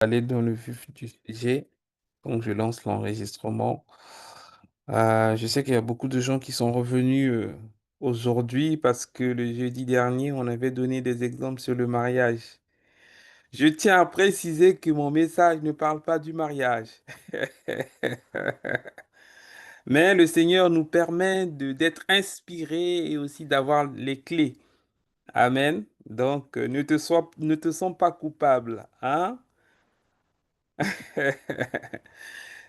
Aller dans le vif du sujet. Donc, je lance l'enregistrement. Je sais qu'il y a beaucoup de gens qui sont revenus aujourd'hui parce que le jeudi dernier, on avait donné des exemples sur le mariage. Je tiens à préciser que mon message ne parle pas du mariage. Mais le Seigneur nous permet d'être inspirés et aussi d'avoir les clés. Amen. Donc, ne te sens pas coupable, hein?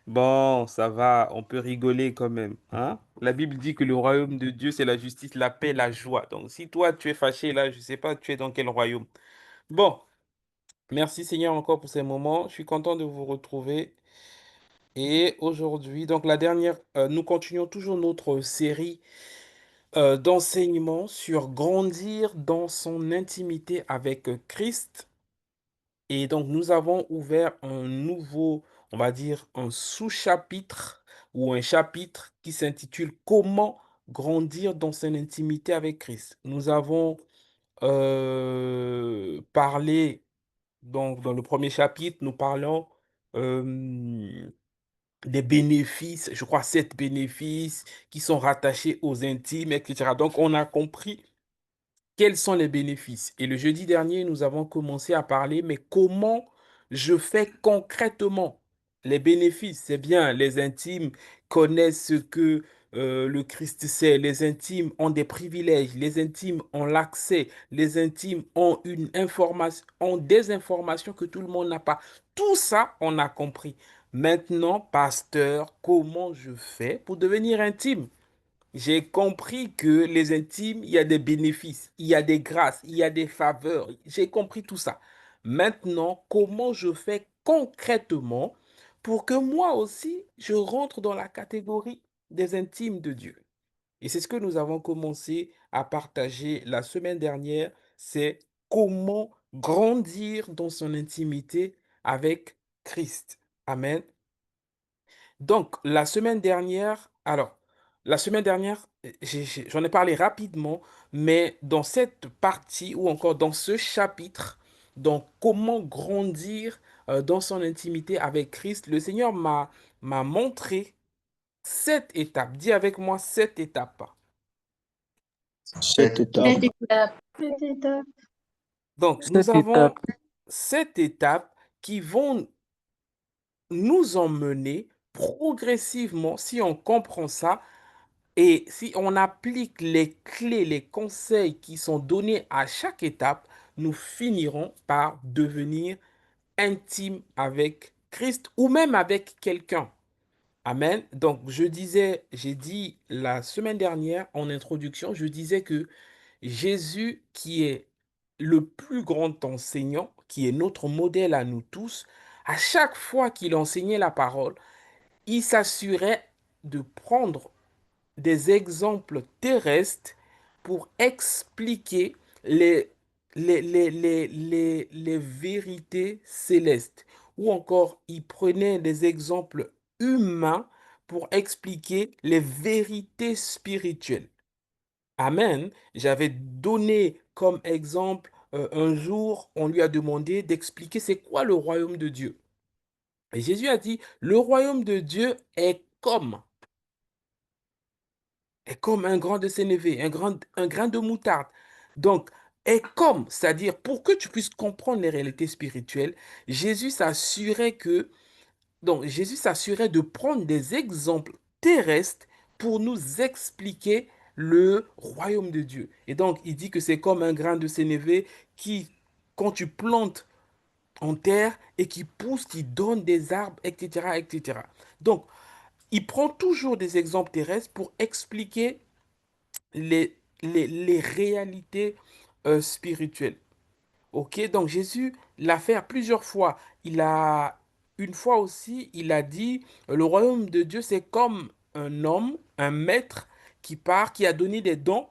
Bon, ça va, on peut rigoler quand même, hein? La Bible dit que le royaume de Dieu, c'est la justice, la paix, la joie. Donc, si toi, tu es fâché là, je ne sais pas, tu es dans quel royaume. Bon, merci Seigneur encore pour ces moments. Je suis content de vous retrouver. Et aujourd'hui, donc la dernière, nous continuons toujours notre série d'enseignements sur grandir dans son intimité avec Christ. Et donc, nous avons ouvert un nouveau, on va dire, un sous-chapitre ou un chapitre qui s'intitule Comment grandir dans son intimité avec Christ. Nous avons parlé, donc, dans le premier chapitre, nous parlons euh, des bénéfices, je crois, 7 bénéfices qui sont rattachés aux intimes, etc. Donc, on a compris quels sont les bénéfices? Et le jeudi dernier, nous avons commencé à parler, mais comment je fais concrètement les bénéfices? C'est bien, les intimes connaissent ce que le Christ sait. Les intimes ont des privilèges. Les intimes ont l'accès. Les intimes ont une information, ont des informations que tout le monde n'a pas. Tout ça, on a compris. Maintenant, pasteur, comment je fais pour devenir intime? J'ai compris que les intimes, il y a des bénéfices, il y a des grâces, il y a des faveurs. J'ai compris tout ça. Maintenant, comment je fais concrètement pour que moi aussi, je rentre dans la catégorie des intimes de Dieu? Et c'est ce que nous avons commencé à partager la semaine dernière, c'est comment grandir dans son intimité avec Christ. Amen. Donc, la semaine dernière, j'en ai parlé rapidement, mais dans cette partie ou encore dans ce chapitre, donc comment grandir dans son intimité avec Christ, le Seigneur m'a montré 7 étapes. Dis avec moi 7 étapes. Cette étape. Cette étape. Cette étape. Donc, nous Cette avons étape, 7 étapes qui vont nous emmener progressivement, si on comprend ça, et si on applique les clés, les conseils qui sont donnés à chaque étape, nous finirons par devenir intimes avec Christ ou même avec quelqu'un. Amen. Donc, j'ai dit la semaine dernière en introduction, je disais que Jésus, qui est le plus grand enseignant, qui est notre modèle à nous tous, à chaque fois qu'il enseignait la parole, il s'assurait de prendre des exemples terrestres pour expliquer les vérités célestes. Ou encore, il prenait des exemples humains pour expliquer les vérités spirituelles. Amen. J'avais donné comme exemple, un jour, on lui a demandé d'expliquer c'est quoi le royaume de Dieu. Et Jésus a dit, le royaume de Dieu est comme un grain de sénévé, un grain de moutarde. Donc, est comme, c'est-à-dire, pour que tu puisses comprendre les réalités spirituelles, Jésus s'assurait que, donc, Jésus s'assurait de prendre des exemples terrestres pour nous expliquer le royaume de Dieu. Et donc, il dit que c'est comme un grain de sénévé qui, quand tu plantes en terre et qui pousse, qui donne des arbres, etc., etc. Donc, il prend toujours des exemples terrestres pour expliquer les réalités spirituelles. Ok, donc Jésus l'a fait à plusieurs fois. Une fois aussi, il a dit, le royaume de Dieu, c'est comme un homme, un maître qui part, qui a donné des dons,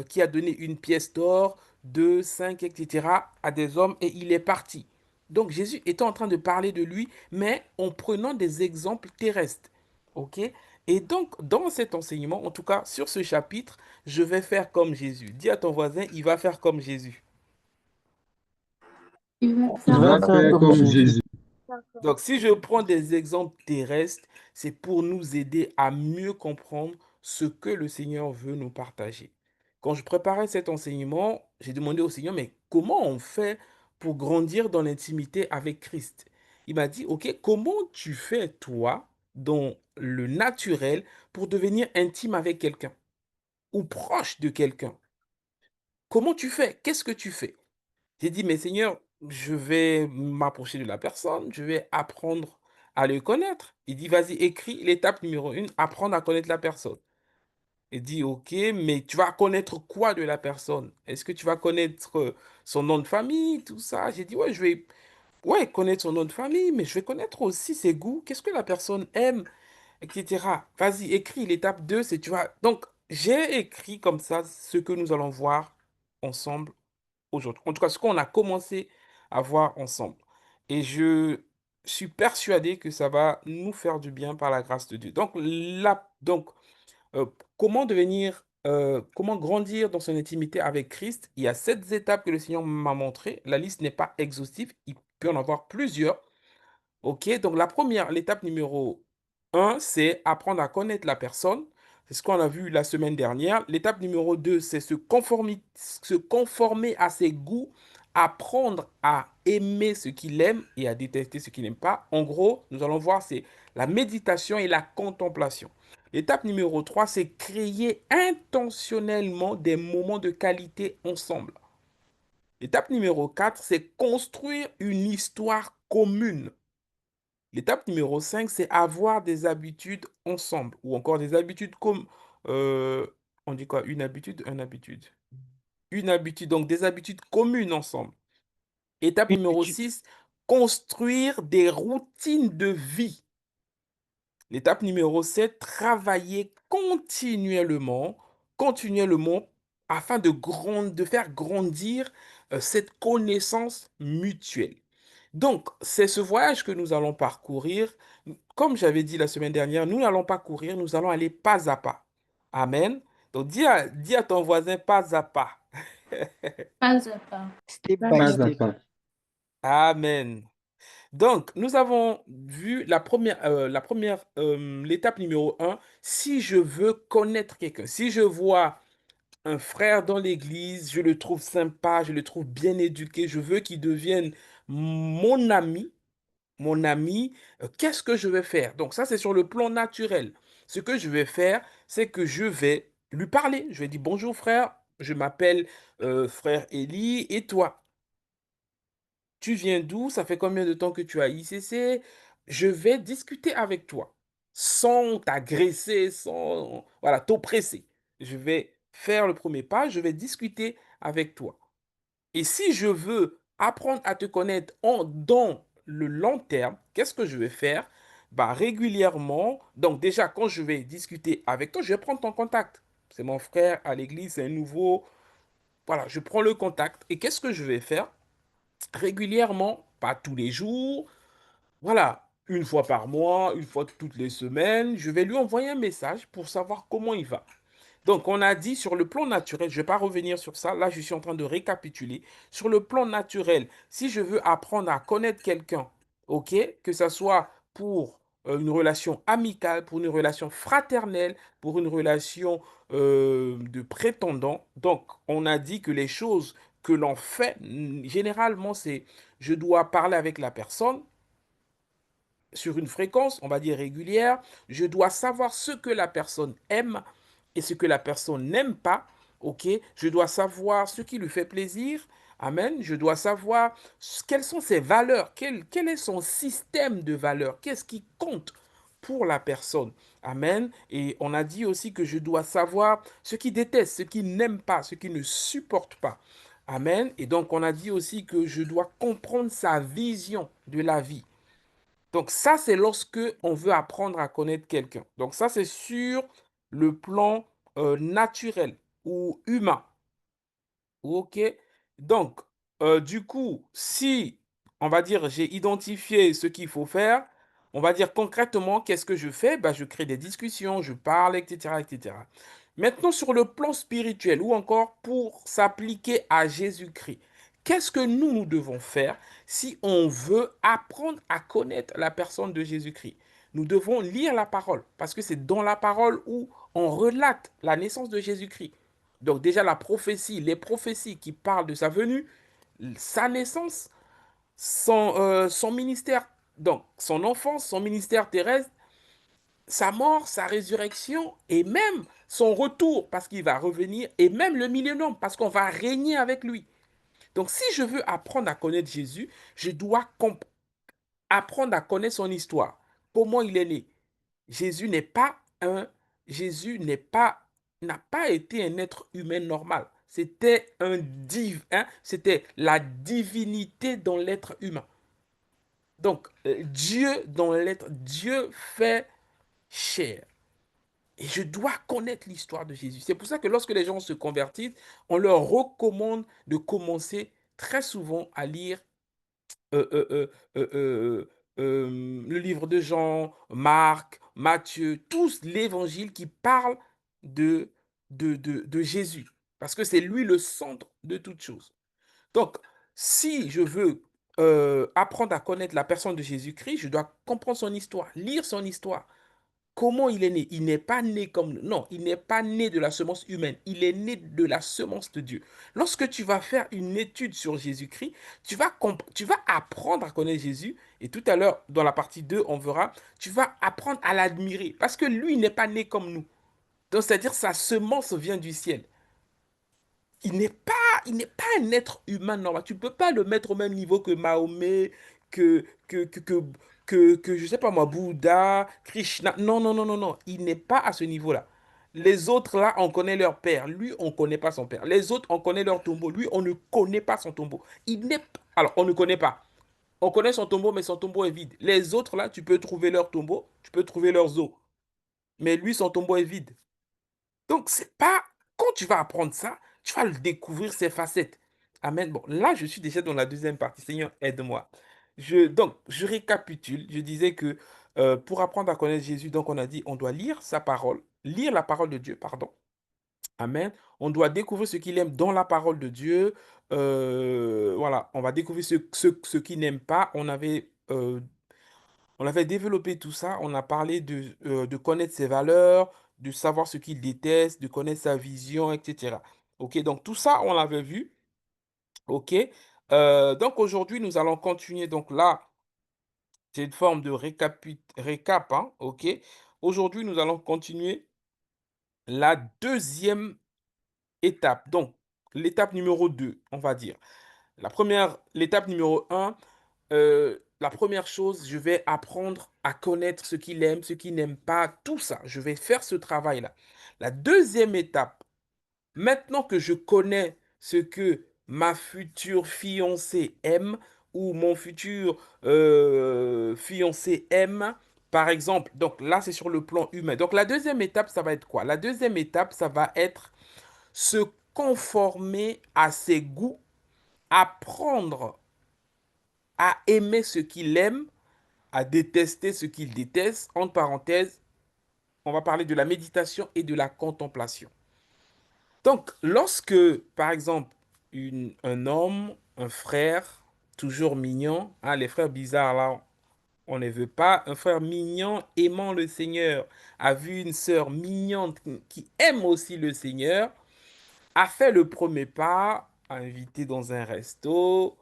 qui a donné une pièce d'or, deux, cinq, etc. à des hommes et il est parti. Donc Jésus était en train de parler de lui, mais en prenant des exemples terrestres. Ok? Et donc, dans cet enseignement, en tout cas sur ce chapitre, je vais faire comme Jésus. Dis à ton voisin, il va faire comme Jésus. Il va il faire va Va faire faire comme comme Jésus. Jésus. d'accord. Donc, si je prends des exemples terrestres, c'est pour nous aider à mieux comprendre ce que le Seigneur veut nous partager. Quand je préparais cet enseignement, j'ai demandé au Seigneur, mais comment on fait pour grandir dans l'intimité avec Christ? Il m'a dit, OK, comment tu fais, toi, dans le naturel, pour devenir intime avec quelqu'un ou proche de quelqu'un? Comment tu fais? Qu'est-ce que tu fais? J'ai dit, mais Seigneur, je vais m'approcher de la personne, je vais apprendre à le connaître. Il dit, vas-y, écris l'étape numéro 1, apprendre à connaître la personne. Il dit, ok, mais tu vas connaître quoi de la personne? Est-ce que tu vas connaître son nom de famille, tout ça? J'ai dit, ouais, je vais ouais, connaître son nom de famille, mais je vais connaître aussi ses goûts. Qu'est-ce que la personne aime, etc. Vas-y, écris l'étape 2, c'est, tu vois. Donc, j'ai écrit comme ça ce que nous allons voir ensemble aujourd'hui. En tout cas, ce qu'on a commencé à voir ensemble. Et je suis persuadé que ça va nous faire du bien par la grâce de Dieu. Donc, euh, comment grandir dans son intimité avec Christ? Il y a 7 étapes que le Seigneur m'a montrées. La liste n'est pas exhaustive, il peut en avoir plusieurs. OK, donc l'étape numéro 1, c'est apprendre à connaître la personne. C'est ce qu'on a vu la semaine dernière. L'étape numéro 2, c'est se conformer à ses goûts, apprendre à aimer ce qu'il aime et à détester ce qu'il n'aime pas. En gros, nous allons voir, c'est la méditation et la contemplation. L'étape numéro 3, c'est créer intentionnellement des moments de qualité ensemble. L'étape numéro 4, c'est construire une histoire commune. L'étape numéro 5, c'est avoir des habitudes ensemble ou encore des habitudes comme, euh, on dit quoi? Une habitude, une habitude. Une habitude, donc des habitudes communes ensemble. Étape Une numéro habitude. 6, construire des routines de vie. L'étape numéro 7, travailler continuellement afin de faire grandir cette connaissance mutuelle. Donc, c'est ce voyage que nous allons parcourir. Comme j'avais dit la semaine dernière, nous n'allons pas courir, nous allons aller pas à pas. Amen. Donc, dis à ton voisin pas à pas. Pas à pas. Step Pas by à Pas à step. pas. Amen. Donc, nous avons vu l'étape numéro 1. Si je veux connaître quelqu'un, si je vois un frère dans l'église, je le trouve sympa, je le trouve bien éduqué, je veux qu'il devienne mon ami, qu'est-ce que je vais faire? Donc ça, c'est sur le plan naturel. Ce que je vais faire, c'est que je vais lui parler. Je vais dire, bonjour frère, je m'appelle frère Élie, et toi? Tu viens d'où? Ça fait combien de temps que tu as ICC? Je vais discuter avec toi sans t'agresser, sans voilà, t'oppresser. Je vais faire le premier pas, je vais discuter avec toi. Et si je veux apprendre à te connaître dans le long terme, qu'est-ce que je vais faire? Bah, régulièrement, donc déjà quand je vais discuter avec toi, je vais prendre ton contact. C'est mon frère à l'église, c'est un nouveau. Voilà, je prends le contact. Et qu'est-ce que je vais faire? Régulièrement, pas tous les jours, voilà, une fois par mois, une fois toutes les semaines, je vais lui envoyer un message pour savoir comment il va. Donc, on a dit sur le plan naturel, je ne vais pas revenir sur ça, là je suis en train de récapituler. Sur le plan naturel, si je veux apprendre à connaître quelqu'un, ok, que ce soit pour une relation amicale, pour une relation fraternelle, pour une relation de prétendant, donc on a dit que les choses que l'on fait, généralement, c'est je dois parler avec la personne, sur une fréquence, on va dire régulière, je dois savoir ce que la personne aime et ce que la personne n'aime pas. OK? Je dois savoir ce qui lui fait plaisir. Amen. Je dois savoir quelles sont ses valeurs, quel est son système de valeurs, qu'est-ce qui compte pour la personne. Amen. Et on a dit aussi que je dois savoir ce qu'il déteste, ce qu'il n'aime pas, ce qu'il ne supporte pas. Amen. Et donc on a dit aussi que je dois comprendre sa vision de la vie. Donc ça, c'est lorsque on veut apprendre à connaître quelqu'un. Donc ça, c'est sur le plan naturel ou humain. OK? Donc, du coup, si, on va dire, j'ai identifié ce qu'il faut faire, on va dire concrètement, qu'est-ce que je fais? Ben, je crée des discussions, je parle, etc., etc. Maintenant, sur le plan spirituel ou encore pour s'appliquer à Jésus-Christ, qu'est-ce que nous devons faire si on veut apprendre à connaître la personne de Jésus-Christ? Nous devons lire la parole, parce que c'est dans la parole où on relate la naissance de Jésus-Christ. Donc déjà la prophétie, les prophéties qui parlent de sa venue, sa naissance, son ministère, donc son enfance, son ministère terrestre, sa mort, sa résurrection et même son retour parce qu'il va revenir et même le millénium parce qu'on va régner avec lui. Donc si je veux apprendre à connaître Jésus, je dois apprendre à connaître son histoire. Comment il est né? Jésus n'est pas un Jésus n'est pas n'a pas été un être humain normal. C'était c'était la divinité dans l'être humain. Donc Dieu dans l'être Dieu fait chair. Et je dois connaître l'histoire de Jésus. C'est pour ça que lorsque les gens se convertissent, on leur recommande de commencer très souvent à lire euh, euh, euh, euh, euh, le livre de Jean, Marc, Matthieu, tous l'évangile qui parlent de, de Jésus. Parce que c'est lui le centre de toute chose. Donc, si je veux apprendre à connaître la personne de Jésus-Christ, je dois comprendre son histoire, lire son histoire. Comment il est né? Il n'est pas né comme nous. Non, il n'est pas né de la semence humaine. Il est né de la semence de Dieu. Lorsque tu vas faire une étude sur Jésus-Christ, tu vas apprendre à connaître Jésus. Et tout à l'heure, dans la partie 2, on verra, tu vas apprendre à l'admirer. Parce que lui, il n'est pas né comme nous. Donc, c'est-à-dire sa semence vient du ciel. Il n'est pas, il n'est pas un être humain normal. Tu ne peux pas le mettre au même niveau que Mahomet, que, que, que, que, je sais pas moi, Bouddha, Krishna. Non, non, non, non, non. Il n'est pas à ce niveau-là. Les autres, là, on connaît leur père. Lui, on ne connaît pas son père. Les autres, on connaît leur tombeau. Lui, on ne connaît pas son tombeau. Il n'est pas... Alors, on ne connaît pas. On connaît son tombeau, mais son tombeau est vide. Les autres, là, tu peux trouver leur tombeau, tu peux trouver leurs os. Mais lui, son tombeau est vide. Donc, c'est pas. Quand tu vas apprendre ça, tu vas le découvrir ses facettes. Amen. Bon, là, je suis déjà dans la deuxième partie. Seigneur, aide-moi. Donc, je récapitule. Je disais que pour apprendre à connaître Jésus, donc on a dit, on doit lire sa parole, lire la parole de Dieu, pardon. Amen. On doit découvrir ce qu'il aime dans la parole de Dieu. Voilà, on va découvrir ce qu'il n'aime pas. On avait développé tout ça, on a parlé de connaître ses valeurs, de savoir ce qu'il déteste, de connaître sa vision, etc. Ok, donc tout ça, on l'avait vu. Ok, donc aujourd'hui, nous allons continuer. Donc là, c'est une forme de récap, hein, ok. Aujourd'hui, nous allons continuer la deuxième étape. Donc, l'étape numéro 2, on va dire. L'étape numéro un, la première chose, je vais apprendre à connaître ce qu'il aime, ce qu'il n'aime pas, tout ça. Je vais faire ce travail-là. La deuxième étape, maintenant que je connais ce que ma future fiancée aime ou mon futur fiancé aime, par exemple, donc là, c'est sur le plan humain. Donc la deuxième étape, ça va être quoi? La deuxième étape, ça va être se conformer à ses goûts, apprendre à aimer ce qu'il aime, à détester ce qu'il déteste. Entre parenthèses, on va parler de la méditation et de la contemplation. Donc, lorsque, par exemple, un homme, un frère, toujours mignon, hein, les frères bizarres là, on ne veut pas, un frère mignon aimant le Seigneur, a vu une sœur mignonne qui aime aussi le Seigneur, a fait le premier pas, a invité dans un resto,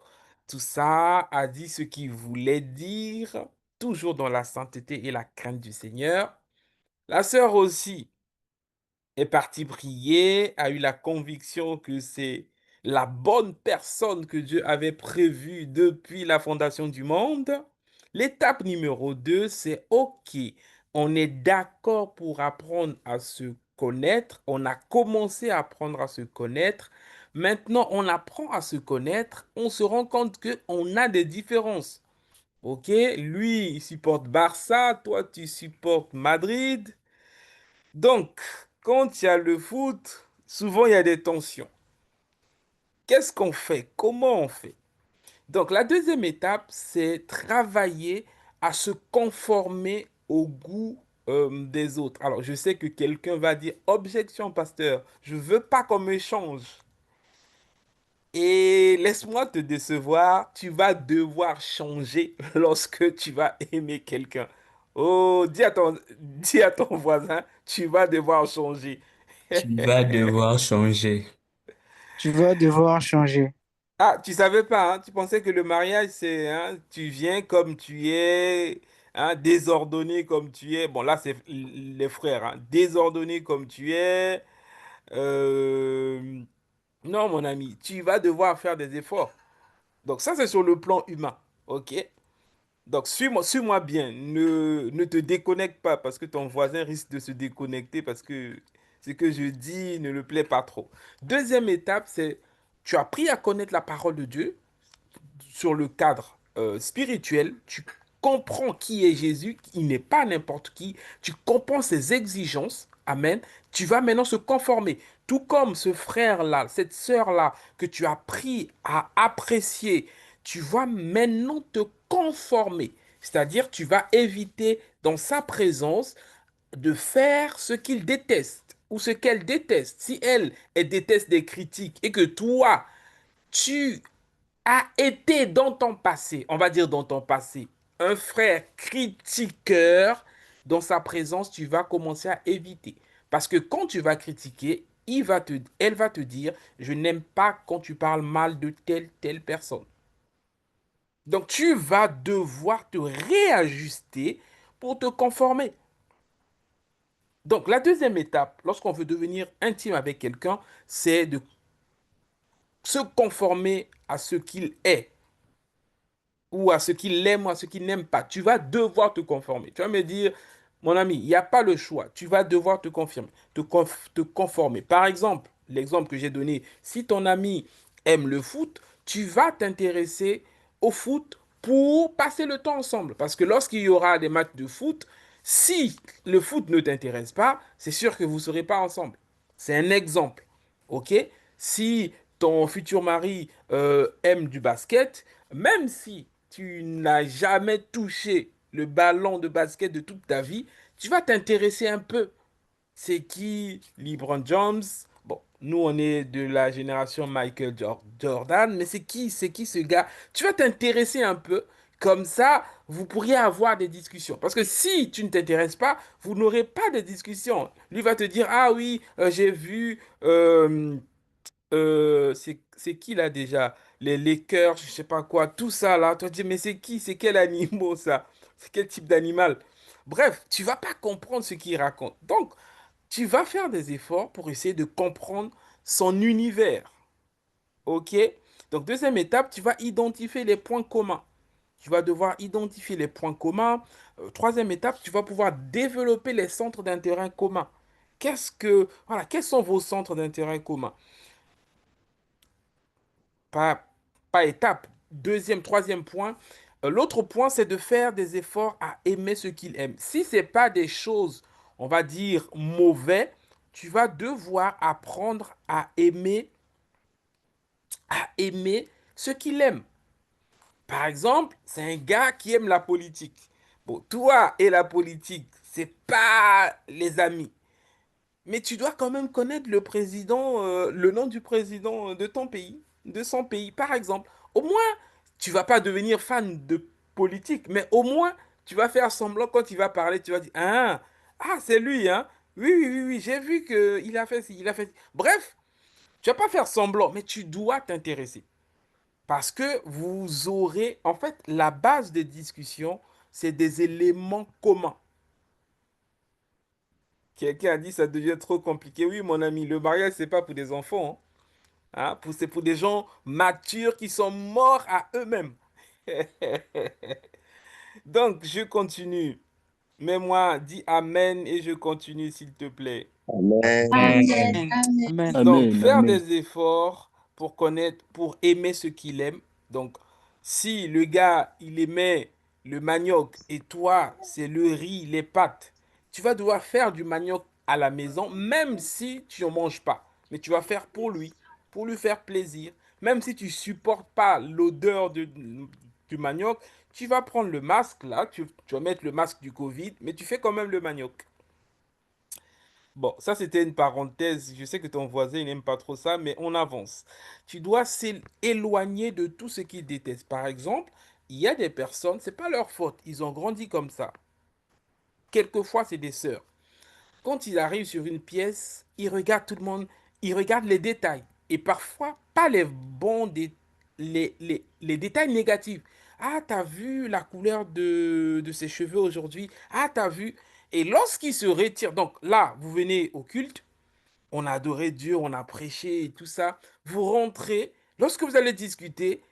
tout ça, a dit ce qu'il voulait dire, toujours dans la sainteté et la crainte du Seigneur. La sœur aussi est partie prier, a eu la conviction que c'est la bonne personne que Dieu avait prévue depuis la fondation du monde. L'étape numéro 2, c'est OK, on est d'accord pour apprendre à se connaître, on a commencé à apprendre à se connaître, maintenant on apprend à se connaître, on se rend compte qu'on a des différences. OK, lui, il supporte Barça, toi, tu supportes Madrid. Donc, quand il y a le foot, souvent il y a des tensions. Qu'est-ce qu'on fait? Comment on fait? Donc, la deuxième étape, c'est travailler à se conformer au goût des autres. Alors, je sais que quelqu'un va dire, objection, pasteur, je veux pas qu'on me change. Et laisse-moi te décevoir, tu vas devoir changer lorsque tu vas aimer quelqu'un. Oh, dis à ton voisin, tu vas devoir changer. Tu vas devoir changer. Tu vas devoir changer. Ah, tu savais pas, hein? Tu pensais que le mariage, c'est, hein, tu viens comme tu es, hein, désordonné comme tu es. Bon, là, c'est les frères, hein, désordonné comme tu es. Euh, Non, mon ami, tu vas devoir faire des efforts. Donc, ça, c'est sur le plan humain. OK? Donc, suis-moi bien. Ne te déconnecte pas parce que ton voisin risque de se déconnecter parce que ce que je dis ne le plaît pas trop. Deuxième étape, c'est tu as appris à connaître la parole de Dieu sur le cadre spirituel, tu comprends qui est Jésus, il n'est pas n'importe qui, tu comprends ses exigences, amen, tu vas maintenant se conformer. Tout comme ce frère-là, cette sœur-là que tu as appris à apprécier, tu vas maintenant te conformer. C'est-à-dire, tu vas éviter dans sa présence de faire ce qu'il déteste ou ce qu'elle déteste. Si elle, elle déteste des critiques et que toi, tu a été dans ton passé, on va dire dans ton passé, un frère critiqueur, dans sa présence, tu vas commencer à éviter. Parce que quand tu vas critiquer, elle va te dire, je n'aime pas quand tu parles mal de telle personne. Donc tu vas devoir te réajuster pour te conformer. Donc la deuxième étape, lorsqu'on veut devenir intime avec quelqu'un, c'est de se conformer à ce qu'il est, ou à ce qu'il aime ou à ce qu'il n'aime pas. Tu vas devoir te conformer. Tu vas me dire, mon ami, il n'y a pas le choix. Tu vas devoir te confirmer, te conformer. Par exemple, l'exemple que j'ai donné, si ton ami aime le foot, tu vas t'intéresser au foot pour passer le temps ensemble. Parce que lorsqu'il y aura des matchs de foot, si le foot ne t'intéresse pas, c'est sûr que vous ne serez pas ensemble. C'est un exemple. OK? Si ton futur mari aime du basket, même si tu n'as jamais touché le ballon de basket de toute ta vie, tu vas t'intéresser un peu. C'est qui LeBron James? Bon, nous, on est de la génération Jordan, mais c'est qui ce gars? Tu vas t'intéresser un peu. Comme ça, vous pourriez avoir des discussions. Parce que si tu ne t'intéresses pas, vous n'aurez pas de discussion. Lui va te dire, ah oui, j'ai vu c'est qui là déjà? Les Lakers, je sais pas quoi, tout ça là. Toi, tu dis, mais c'est qui? C'est quel animal ça? C'est quel type d'animal? Bref, tu vas pas comprendre ce qu'il raconte. Donc, tu vas faire des efforts pour essayer de comprendre son univers. OK? Donc, deuxième étape, tu vas identifier les points communs. Tu vas devoir identifier les points communs. Troisième étape, tu vas pouvoir développer les centres d'intérêt communs. Voilà, quels sont vos centres d'intérêt communs? Pas, pas étape. Deuxième, troisième point. L'autre point, c'est de faire des efforts à aimer ce qu'il aime. Si ce n'est pas des choses, on va dire, mauvais, tu vas devoir apprendre à aimer ce qu'il aime. Par exemple, c'est un gars qui aime la politique. Bon, toi et la politique, c'est pas les amis. Mais tu dois quand même connaître le président, le nom du président de ton pays, de son pays, par exemple. Au moins, tu vas pas devenir fan de politique, mais au moins, tu vas faire semblant quand il va parler, tu vas dire, ah, c'est lui, hein. Oui, oui, oui, oui, j'ai vu qu'il a fait ci, il a fait ci. Bref, tu vas pas faire semblant, mais tu dois t'intéresser. Parce que vous aurez, en fait, la base des discussions, c'est des éléments communs. Quelqu'un a dit ça devient trop compliqué. Oui, mon ami, le mariage, c'est pas pour des enfants, hein. C'est pour des gens matures qui sont morts à eux-mêmes. Donc, je continue. Mais moi, dis Amen et je continue, s'il te plaît. Amen. Amen. Amen. Amen. Donc, Amen, faire amen. des efforts pour connaître, pour aimer ce qu'il aime. Donc, si le gars, il aimait le manioc et toi, c'est le riz, les pâtes, tu vas devoir faire du manioc à la maison, même si tu n'en manges pas. Mais tu vas faire pour lui faire plaisir. Même si tu supportes pas l'odeur du manioc, tu vas prendre le masque là, tu vas mettre le masque du Covid, mais tu fais quand même le manioc. Bon, ça c'était une parenthèse. Je sais que ton voisin il n'aime pas trop ça, mais on avance. Tu dois s'éloigner de tout ce qu'il déteste. Par exemple, il y a des personnes, c'est pas leur faute, ils ont grandi comme ça. Quelquefois, c'est des sœurs. Quand ils arrivent sur une pièce, ils regardent tout le monde, ils regardent les détails. Et parfois, pas les bons, les détails négatifs. Ah, t'as vu la couleur de ses cheveux aujourd'hui? Ah, t'as vu? Et lorsqu'ils se retirent, donc là, vous venez au culte, on a adoré Dieu, on a prêché et tout ça. Vous rentrez, lorsque vous allez discuter,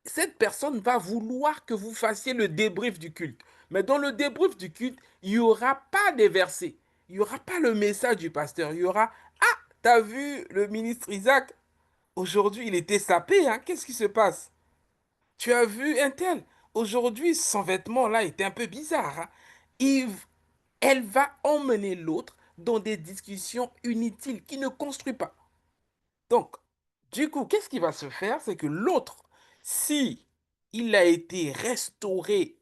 cette personne va vouloir que vous fassiez le débrief du culte. Mais dans le débrief du culte, il n'y aura pas des versets. Il n'y aura pas le message du pasteur. Il y aura, ah, t'as vu le ministre Isaac? Aujourd'hui, il était sapé, hein? Qu'est-ce qui se passe? Tu as vu un tel? Aujourd'hui, son vêtement là était un peu bizarre, hein? Il- Elle va emmener l'autre dans des discussions inutiles qui ne construisent pas. Donc, du coup, qu'est-ce qui va se faire? C'est que l'autre, si il a été restauré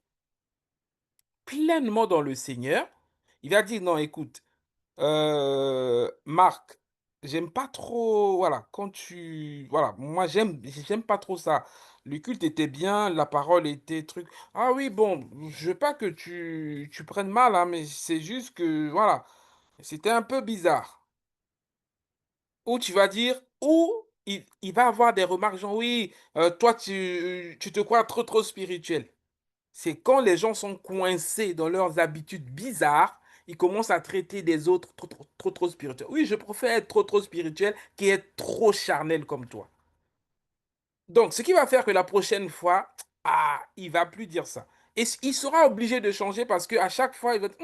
pleinement dans le Seigneur, il va dire, non, écoute, Marc, j'aime pas trop, voilà, voilà, moi j'aime pas trop ça. Le culte était bien, la parole était truc. Ah oui, bon, je veux pas que tu prennes mal, hein, mais c'est juste que, voilà, c'était un peu bizarre. Ou tu vas dire, ou il va avoir des remarques genre, oui, toi, tu te crois trop spirituel. C'est quand les gens sont coincés dans leurs habitudes bizarres, ils commencent à traiter des autres trop spirituels. Oui, je préfère être trop spirituel qu'être trop charnel comme toi. Donc, ce qui va faire que la prochaine fois, ah, il va plus dire ça. Et il sera obligé de changer parce qu'à chaque fois, il va dire,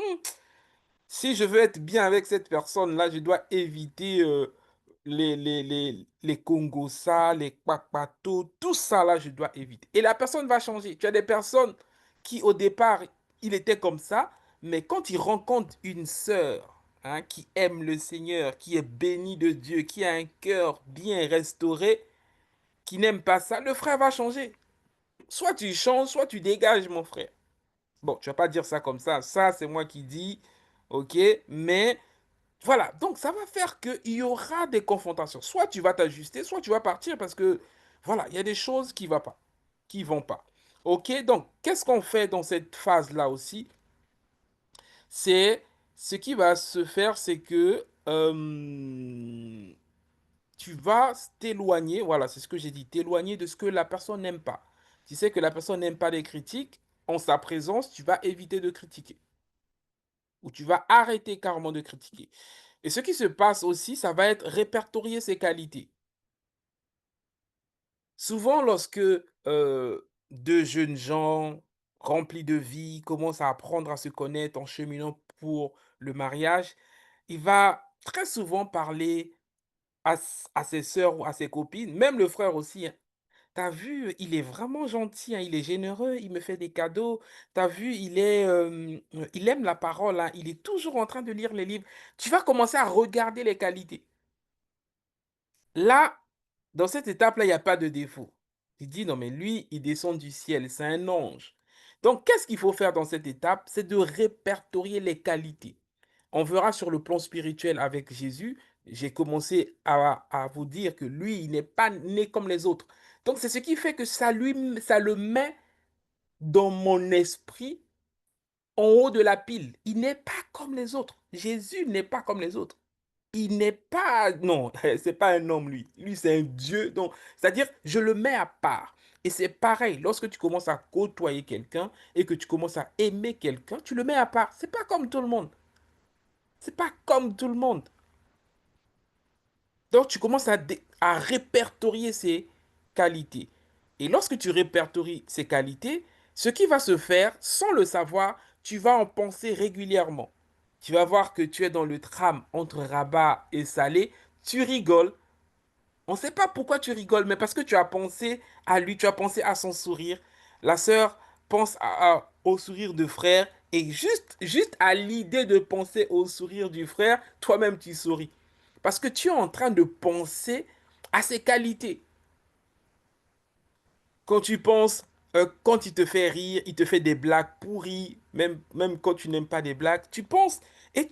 si je veux être bien avec cette personne-là, je dois éviter les Congosa, les Kpakpato, tout ça là, je dois éviter. Et la personne va changer. Tu as des personnes qui, au départ, il était comme ça, mais quand il rencontre une sœur hein, qui aime le Seigneur, qui est bénie de Dieu, qui a un cœur bien restauré, qui n'aime pas ça, le frère va changer. Soit tu changes, soit tu dégages, mon frère. Bon, tu vas pas dire ça comme ça c'est moi qui dis, ok, mais voilà, donc ça va faire qu'il y aura des confrontations. Soit tu vas t'ajuster, soit tu vas partir parce que, voilà, il y a des choses qui ne vont pas, qui vont pas. Ok, donc qu'est-ce qu'on fait dans cette phase-là aussi? C'est ce qui va se faire, c'est que tu vas t'éloigner, voilà, c'est ce que j'ai dit, t'éloigner de ce que la personne n'aime pas. Tu sais que la personne n'aime pas les critiques, en sa présence, tu vas éviter de critiquer. Ou tu vas arrêter carrément de critiquer. Et ce qui se passe aussi, ça va être répertorier ses qualités. Souvent, lorsque deux jeunes gens remplis de vie commencent à apprendre à se connaître en cheminant pour le mariage, il va très souvent parler à ses sœurs ou à ses copines, même le frère aussi, hein. T'as vu, il est vraiment gentil, hein, il est généreux, il me fait des cadeaux. T'as vu, il aime la parole, hein, il est toujours en train de lire les livres. Tu vas commencer à regarder les qualités. Là, dans cette étape-là, il n'y a pas de défaut. Tu dis, non, mais lui, il descend du ciel, c'est un ange. Donc, qu'est-ce qu'il faut faire dans cette étape? C'est de répertorier les qualités. On verra sur le plan spirituel avec Jésus. J'ai commencé à vous dire que lui, il n'est pas né comme les autres. Donc, c'est ce qui fait que ça le met dans mon esprit en haut de la pile. Il n'est pas comme les autres. Jésus n'est pas comme les autres. Il n'est pas, non, c'est pas un homme lui. Lui, c'est un Dieu. Donc, c'est-à-dire, je le mets à part. Et c'est pareil, lorsque tu commences à côtoyer quelqu'un et que tu commences à aimer quelqu'un, tu le mets à part. C'est pas comme tout le monde. C'est pas comme tout le monde. Donc, tu commences à répertorier ses qualités. Et lorsque tu répertories ces qualités, ce qui va se faire, sans le savoir, tu vas en penser régulièrement. Tu vas voir que tu es dans le tram entre Rabat et Salé, tu rigoles. On ne sait pas pourquoi tu rigoles, mais parce que tu as pensé à lui, tu as pensé à son sourire. La sœur pense au sourire de frère, et juste à l'idée de penser au sourire du frère, toi-même tu souris. Parce que tu es en train de penser à ses qualités. Quand tu penses, quand il te fait rire, il te fait des blagues pourries, même quand tu n'aimes pas des blagues, tu penses. Et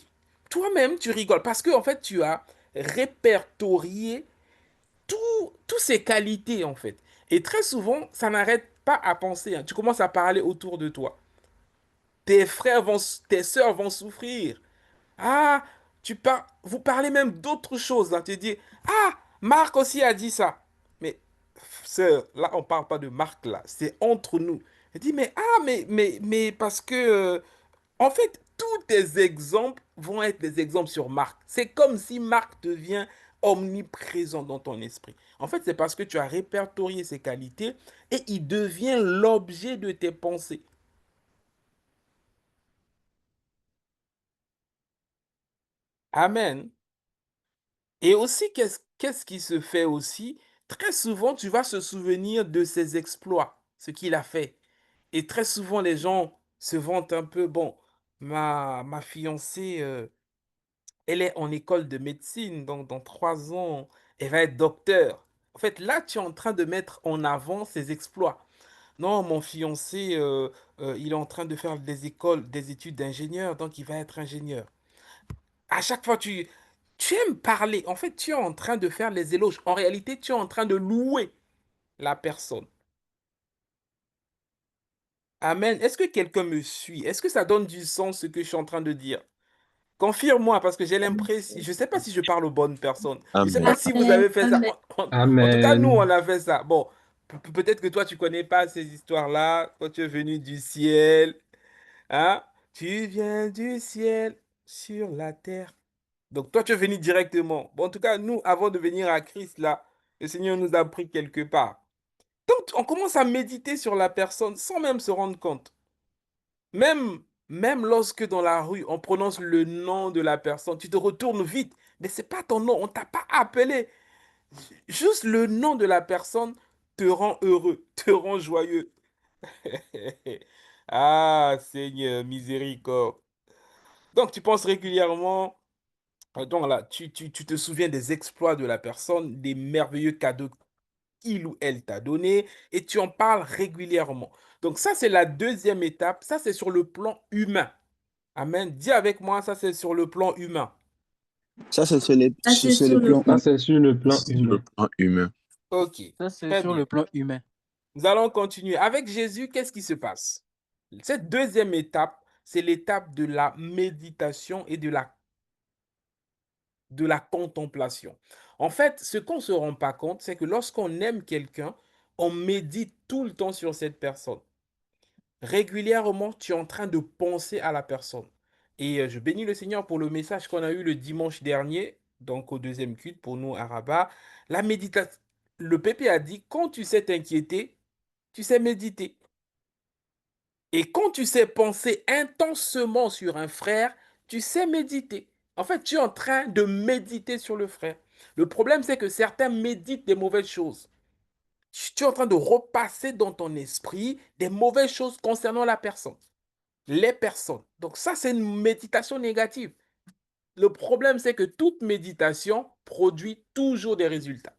toi-même, tu rigoles parce que, en fait, tu as répertorié tous ces qualités, en fait. Et très souvent, ça n'arrête pas à penser, hein. Tu commences à parler autour de toi. Tes frères vont, tes sœurs vont souffrir. Ah, vous parlez même d'autres choses, là. Tu dis, ah, Marc aussi a dit ça. Mais, sœur, là, on parle pas de Marc, là. C'est entre nous. Je dis, mais, ah, mais, parce que, en fait, tous tes exemples vont être des exemples sur Marc. C'est comme si Marc devient omniprésent dans ton esprit. En fait, c'est parce que tu as répertorié ses qualités et il devient l'objet de tes pensées. Amen. Et aussi, qu'est-ce qui se fait aussi? Très souvent, tu vas se souvenir de ses exploits, ce qu'il a fait. Et très souvent, les gens se vantent un peu. Bon, ma fiancée, elle est en école de médecine, donc dans 3 ans, elle va être docteur. En fait, là, tu es en train de mettre en avant ses exploits. Non, mon fiancé, il est en train de faire des écoles, des études d'ingénieur, donc il va être ingénieur. À chaque fois, tu aimes parler. En fait, tu es en train de faire les éloges. En réalité, tu es en train de louer la personne. Amen. Est-ce que quelqu'un me suit? Est-ce que ça donne du sens ce que je suis en train de dire? Confirme-moi parce que j'ai l'impression, je ne sais pas si je parle aux bonnes personnes. Je ne sais pas Amen. si vous Amen. avez fait ça. Amen. En tout cas, nous, on Amen. a fait ça. Bon, peut-être que toi, tu connais pas ces histoires-là. Toi, tu es venu du ciel. Hein? Tu viens du ciel sur la terre. Donc, toi, tu es venu directement. Bon, en tout cas, nous, avant de venir à Christ, là, le Seigneur nous a pris quelque part. Donc, on commence à méditer sur la personne sans même se rendre compte. Même lorsque dans la rue, on prononce le nom de la personne, tu te retournes vite. Mais c'est pas ton nom, on t'a pas appelé. Juste le nom de la personne te rend heureux, te rend joyeux. Ah, Seigneur, miséricorde. Donc, tu penses régulièrement, donc là, tu te souviens des exploits de la personne, des merveilleux cadeaux qu'il ou elle t'a donné, et tu en parles régulièrement. Donc, ça, c'est la deuxième étape. Ça, c'est sur le plan humain. Amen. Dis avec moi, ça, c'est sur le plan humain. Ça, c'est Ça, c'est sur sur le le plan plan. Ça, humain. c'est sur le plan Sur le humain. plan humain. OK, Ça, c'est très sur bien. le plan humain. Nous allons continuer. Avec Jésus, qu'est-ce qui se passe? Cette deuxième étape, c'est l'étape de la méditation et de la contemplation. En fait, ce qu'on ne se rend pas compte, c'est que lorsqu'on aime quelqu'un, on médite tout le temps sur cette personne. Régulièrement, tu es en train de penser à la personne. Et je bénis le Seigneur pour le message qu'on a eu le dimanche dernier, donc au deuxième culte pour nous à Rabat. La méditation. Le Pépé a dit, quand tu sais t'inquiéter, tu sais méditer. Et quand tu sais penser intensément sur un frère, tu sais méditer. En fait, tu es en train de méditer sur le frère. Le problème, c'est que certains méditent des mauvaises choses. Tu es en train de repasser dans ton esprit des mauvaises choses concernant la personne, les personnes. Donc ça, c'est une méditation négative. Le problème, c'est que toute méditation produit toujours des résultats.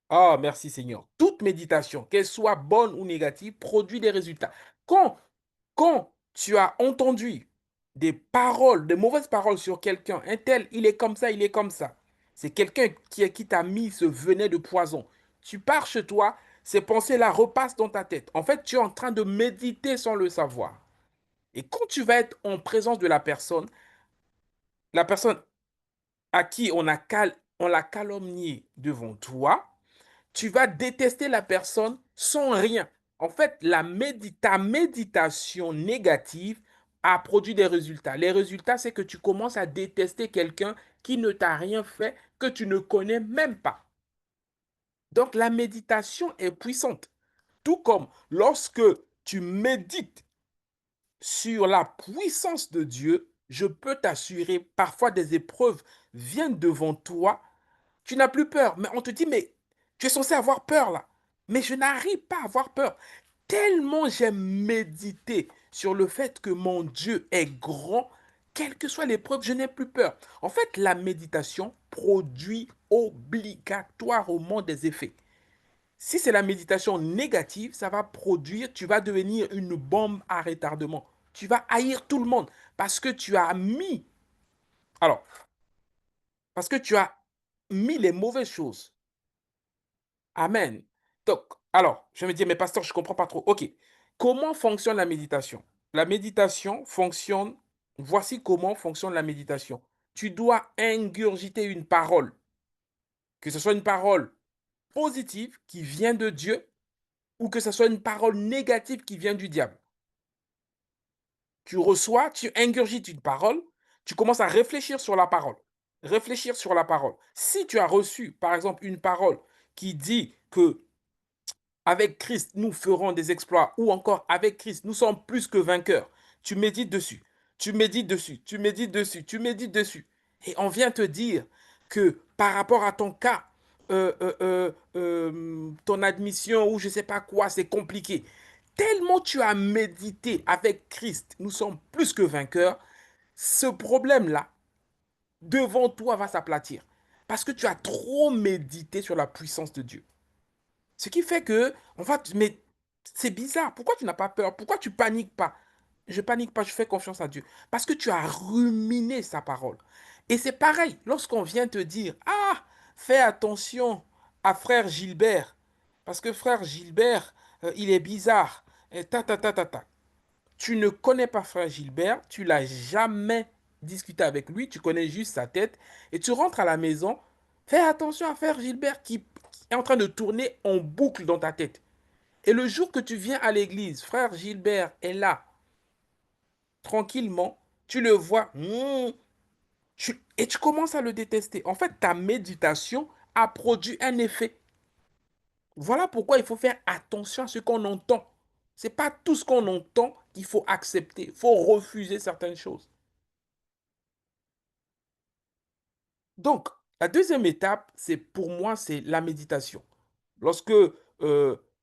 Ah, merci Seigneur. Toute méditation, qu'elle soit bonne ou négative, produit des résultats. Quand Quand tu as entendu des paroles, des mauvaises paroles sur quelqu'un, un tel, il est comme ça, il est comme ça. C'est quelqu'un qui t'a mis ce venin de poison. Tu pars chez toi, ces pensées-là repassent dans ta tête. En fait, tu es en train de méditer sans le savoir. Et quand tu vas être en présence de la personne à qui on l'a calomnié devant toi, tu vas détester la personne sans rien. En fait, ta méditation négative a produit des résultats. Les résultats, c'est que tu commences à détester quelqu'un qui ne t'a rien fait, que tu ne connais même pas. Donc, la méditation est puissante. Tout comme lorsque tu médites sur la puissance de Dieu, je peux t'assurer, parfois des épreuves viennent devant toi. Tu n'as plus peur. Mais on te dit, mais tu es censé avoir peur là. Mais je n'arrive pas à avoir peur. Tellement j'aime méditer sur le fait que mon Dieu est grand, quelle que soit l'épreuve, je n'ai plus peur. En fait, la méditation produit obligatoirement des effets. Si c'est la méditation négative, ça va produire, tu vas devenir une bombe à retardement. Tu vas haïr tout le monde parce que tu as mis Alors, parce que tu as mis les mauvaises choses. Amen. Donc, alors, je vais me dire, mais pasteur, je ne comprends pas trop. OK. Comment fonctionne la méditation? La méditation fonctionne, voici comment fonctionne la méditation. Tu dois ingurgiter une parole, que ce soit une parole positive qui vient de Dieu ou que ce soit une parole négative qui vient du diable. Tu reçois, tu ingurgites une parole, tu commences à réfléchir sur la parole. Réfléchir sur la parole. Si tu as reçu, par exemple, une parole qui dit que avec Christ, nous ferons des exploits, ou encore avec Christ, nous sommes plus que vainqueurs. Tu médites dessus, tu médites dessus, tu médites dessus, tu médites dessus. Et on vient te dire que par rapport à ton cas, ton admission ou je ne sais pas quoi, c'est compliqué. Tellement tu as médité avec Christ, nous sommes plus que vainqueurs, ce problème-là, devant toi, va s'aplatir. Parce que tu as trop médité sur la puissance de Dieu. Ce qui fait que, mais c'est bizarre. Pourquoi tu n'as pas peur? Pourquoi tu paniques pas? Je panique pas, je fais confiance à Dieu. Parce que tu as ruminé sa parole. Et c'est pareil, lorsqu'on vient te dire, ah, fais attention à frère Gilbert. Parce que frère Gilbert, il est bizarre. Et ta, ta, ta, ta, ta. Tu ne connais pas frère Gilbert, tu l'as jamais discuté avec lui, tu connais juste sa tête. Et tu rentres à la maison, fais attention à frère Gilbert qui est en train de tourner en boucle dans ta tête. Et le jour que tu viens à l'église, frère Gilbert est là, tranquillement, tu le vois, et tu commences à le détester. En fait, ta méditation a produit un effet. Voilà pourquoi il faut faire attention à ce qu'on entend. Ce n'est pas tout ce qu'on entend qu'il faut accepter. Il faut refuser certaines choses. Donc, la deuxième étape, c'est pour moi, c'est la méditation. Lorsque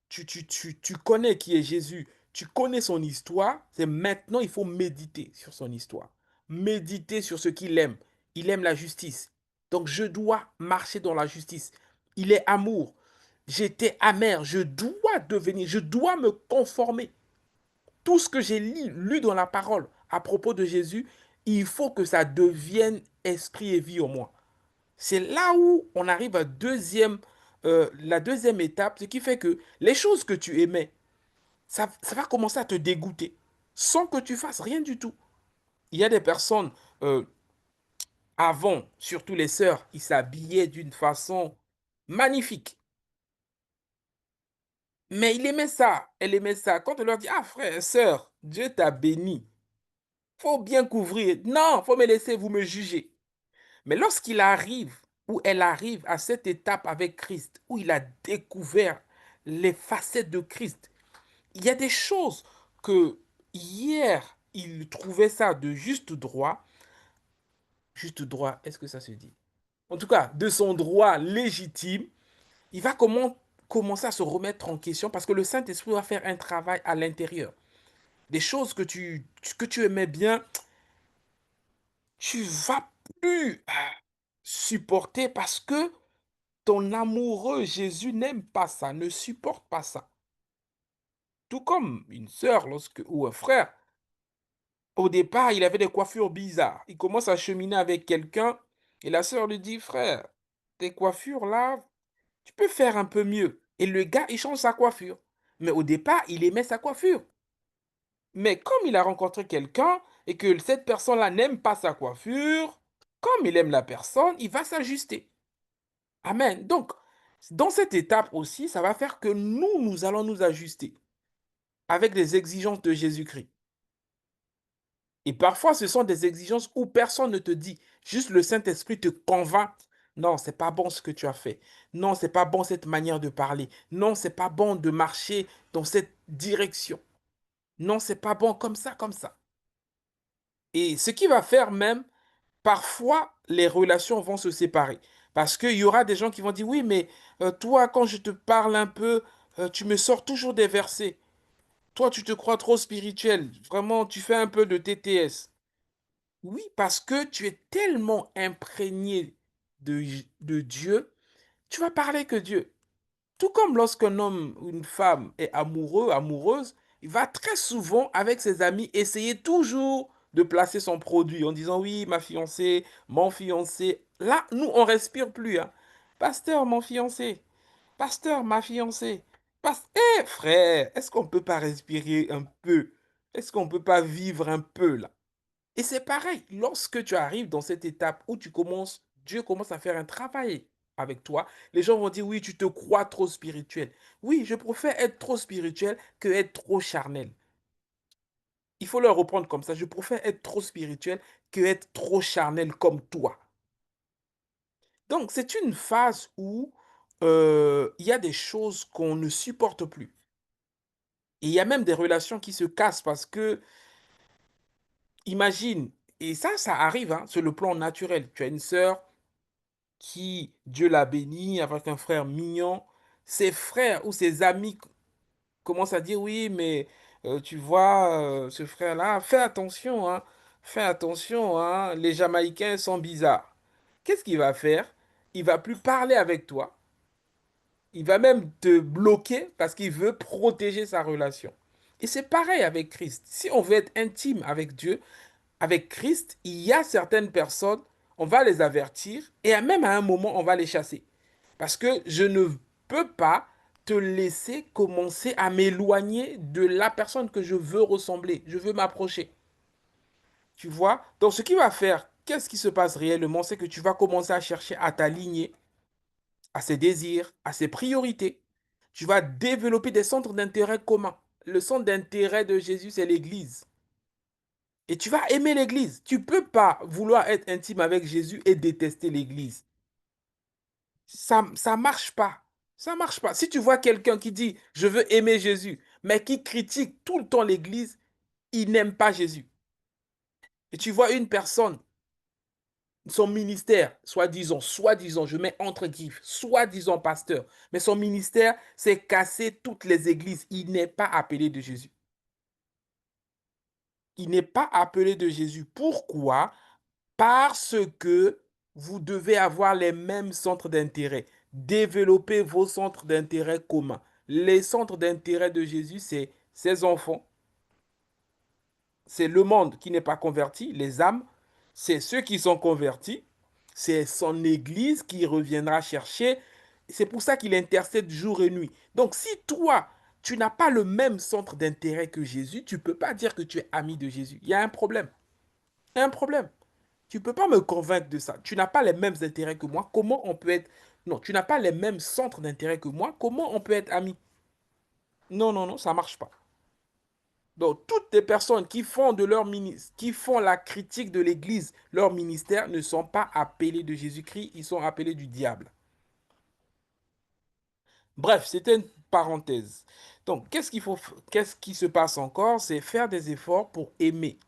tu connais qui est Jésus, tu connais son histoire, c'est maintenant il faut méditer sur son histoire. Méditer sur ce qu'il aime. Il aime la justice. Donc je dois marcher dans la justice. Il est amour. J'étais amer. Je dois me conformer. Tout ce que j'ai lu dans la parole à propos de Jésus, il faut que ça devienne esprit et vie en moi. C'est là où on arrive à la deuxième étape, ce qui fait que les choses que tu aimais, ça va commencer à te dégoûter sans que tu fasses rien du tout. Il y a des personnes, euh, avant, surtout les sœurs, ils s'habillaient d'une façon magnifique. Mais il aimait ça, elle aimait ça. Quand on leur dit, ah frère, sœur, Dieu t'a béni, faut bien couvrir. Non, faut me laisser, vous me jugez. Mais lorsqu'il arrive, ou elle arrive à cette étape avec Christ, où il a découvert les facettes de Christ, il y a des choses que hier, il trouvait ça de juste droit, est-ce que ça se dit? En tout cas, de son droit légitime, il va commencer à se remettre en question parce que le Saint-Esprit va faire un travail à l'intérieur. Des choses que tu aimais bien, tu vas plus supporter parce que ton amoureux Jésus n'aime pas ça, ne supporte pas ça. Tout comme une sœur ou un frère, au départ, il avait des coiffures bizarres. Il commence à cheminer avec quelqu'un et la sœur lui dit, frère, tes coiffures là, tu peux faire un peu mieux. Et le gars, il change sa coiffure. Mais au départ, il aimait sa coiffure. Mais comme il a rencontré quelqu'un et que cette personne-là n'aime pas sa coiffure, comme il aime la personne, il va s'ajuster. Amen. Donc, dans cette étape aussi, ça va faire que nous allons nous ajuster avec les exigences de Jésus-Christ. Et parfois, ce sont des exigences où personne ne te dit, juste le Saint-Esprit te convainc. Non, c'est pas bon ce que tu as fait. Non, c'est pas bon cette manière de parler. Non, c'est pas bon de marcher dans cette direction. Non, c'est pas bon comme ça, comme ça. Et ce qui va faire même, parfois, les relations vont se séparer. Parce qu'il y aura des gens qui vont dire, oui, mais toi, quand je te parle un peu, tu me sors toujours des versets. Toi, tu te crois trop spirituel. Vraiment, tu fais un peu de TTS. Oui, parce que tu es tellement imprégné de Dieu, tu vas parler que Dieu. Tout comme lorsqu'un homme ou une femme est amoureux, amoureuse, il va très souvent, avec ses amis, essayer toujours de placer son produit en disant oui, ma fiancée, mon fiancé. Là, nous, on respire plus, hein. Pasteur, mon fiancé. Pasteur, ma fiancée. Frère, est-ce qu'on peut pas respirer un peu? Est-ce qu'on peut pas vivre un peu là? Et c'est pareil, lorsque tu arrives dans cette étape où Dieu commence à faire un travail avec toi, les gens vont dire oui, tu te crois trop spirituel. Oui, je préfère être trop spirituel que être trop charnel. Il faut leur reprendre comme ça. Je préfère être trop spirituel que être trop charnel comme toi. Donc, c'est une phase où il y a des choses qu'on ne supporte plus. Et il y a même des relations qui se cassent parce que, imagine, et ça arrive, hein, sur le plan naturel. Tu as une sœur qui, Dieu l'a béni, avec un frère mignon. Ses frères ou ses amis commencent à dire, oui, mais tu vois, ce frère-là, fais attention, hein, fais attention, hein, les Jamaïcains sont bizarres. Qu'est-ce qu'il va faire? Il va plus parler avec toi. Il va même te bloquer parce qu'il veut protéger sa relation. Et c'est pareil avec Christ. Si on veut être intime avec Dieu, avec Christ, il y a certaines personnes, on va les avertir et même à un moment, on va les chasser. Parce que je ne peux pas te laisser commencer à m'éloigner de la personne que je veux ressembler. Je veux m'approcher. Tu vois? Donc, ce qui va faire, qu'est-ce qui se passe réellement? C'est que tu vas commencer à chercher à t'aligner à ses désirs, à ses priorités. Tu vas développer des centres d'intérêt communs. Le centre d'intérêt de Jésus, c'est l'Église. Et tu vas aimer l'Église. Tu ne peux pas vouloir être intime avec Jésus et détester l'Église. Ça marche pas. Ça marche pas. Si tu vois quelqu'un qui dit je veux aimer Jésus, mais qui critique tout le temps l'Église, il n'aime pas Jésus. Et tu vois une personne, son ministère, soi-disant, je mets entre guillemets, soi-disant pasteur, mais son ministère, c'est casser toutes les églises. Il n'est pas appelé de Jésus. Il n'est pas appelé de Jésus. Pourquoi? Parce que vous devez avoir les mêmes centres d'intérêt. Développer vos centres d'intérêt communs. Les centres d'intérêt de Jésus, c'est ses enfants, c'est le monde qui n'est pas converti, les âmes, c'est ceux qui sont convertis, c'est son Église qui reviendra chercher. C'est pour ça qu'il intercède jour et nuit. Donc si toi, tu n'as pas le même centre d'intérêt que Jésus, tu ne peux pas dire que tu es ami de Jésus. Il y a un problème. Il y a un problème. Tu ne peux pas me convaincre de ça. Tu n'as pas les mêmes intérêts que moi. Comment on peut être... Non, tu n'as pas les mêmes centres d'intérêt que moi. Comment on peut être ami? Non, non, non, ça ne marche pas. Donc, toutes les personnes qui font de leur qui font la critique de l'Église, leur ministère, ne sont pas appelés de Jésus-Christ, ils sont appelés du diable. Bref, c'était une parenthèse. Donc, qu'est-ce qui se passe encore? C'est faire des efforts pour aimer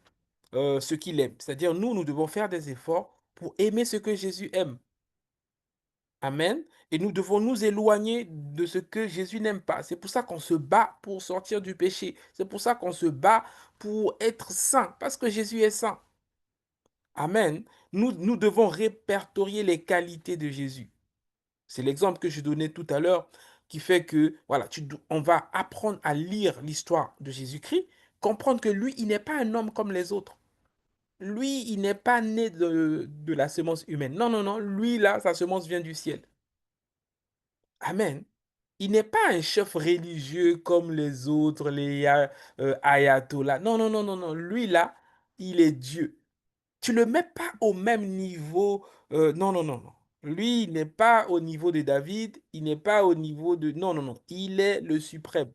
ce qu'il aime. C'est-à-dire, nous devons faire des efforts pour aimer ce que Jésus aime. Amen. Et nous devons nous éloigner de ce que Jésus n'aime pas. C'est pour ça qu'on se bat pour sortir du péché. C'est pour ça qu'on se bat pour être saint, parce que Jésus est saint. Amen. Nous devons répertorier les qualités de Jésus. C'est l'exemple que je donnais tout à l'heure qui fait que, voilà, on va apprendre à lire l'histoire de Jésus-Christ, comprendre que lui, il n'est pas un homme comme les autres. Lui, il n'est pas né de la semence humaine. Non, non, non. Lui, là, sa semence vient du ciel. Amen. Il n'est pas un chef religieux comme les autres, les ayatollahs. Non, non, non, non, non. Lui, là, il est Dieu. Tu ne le mets pas au même niveau. Non, non, non, non. Lui, il n'est pas au niveau de David. Il n'est pas au niveau de... Non, non, non. Il est le suprême.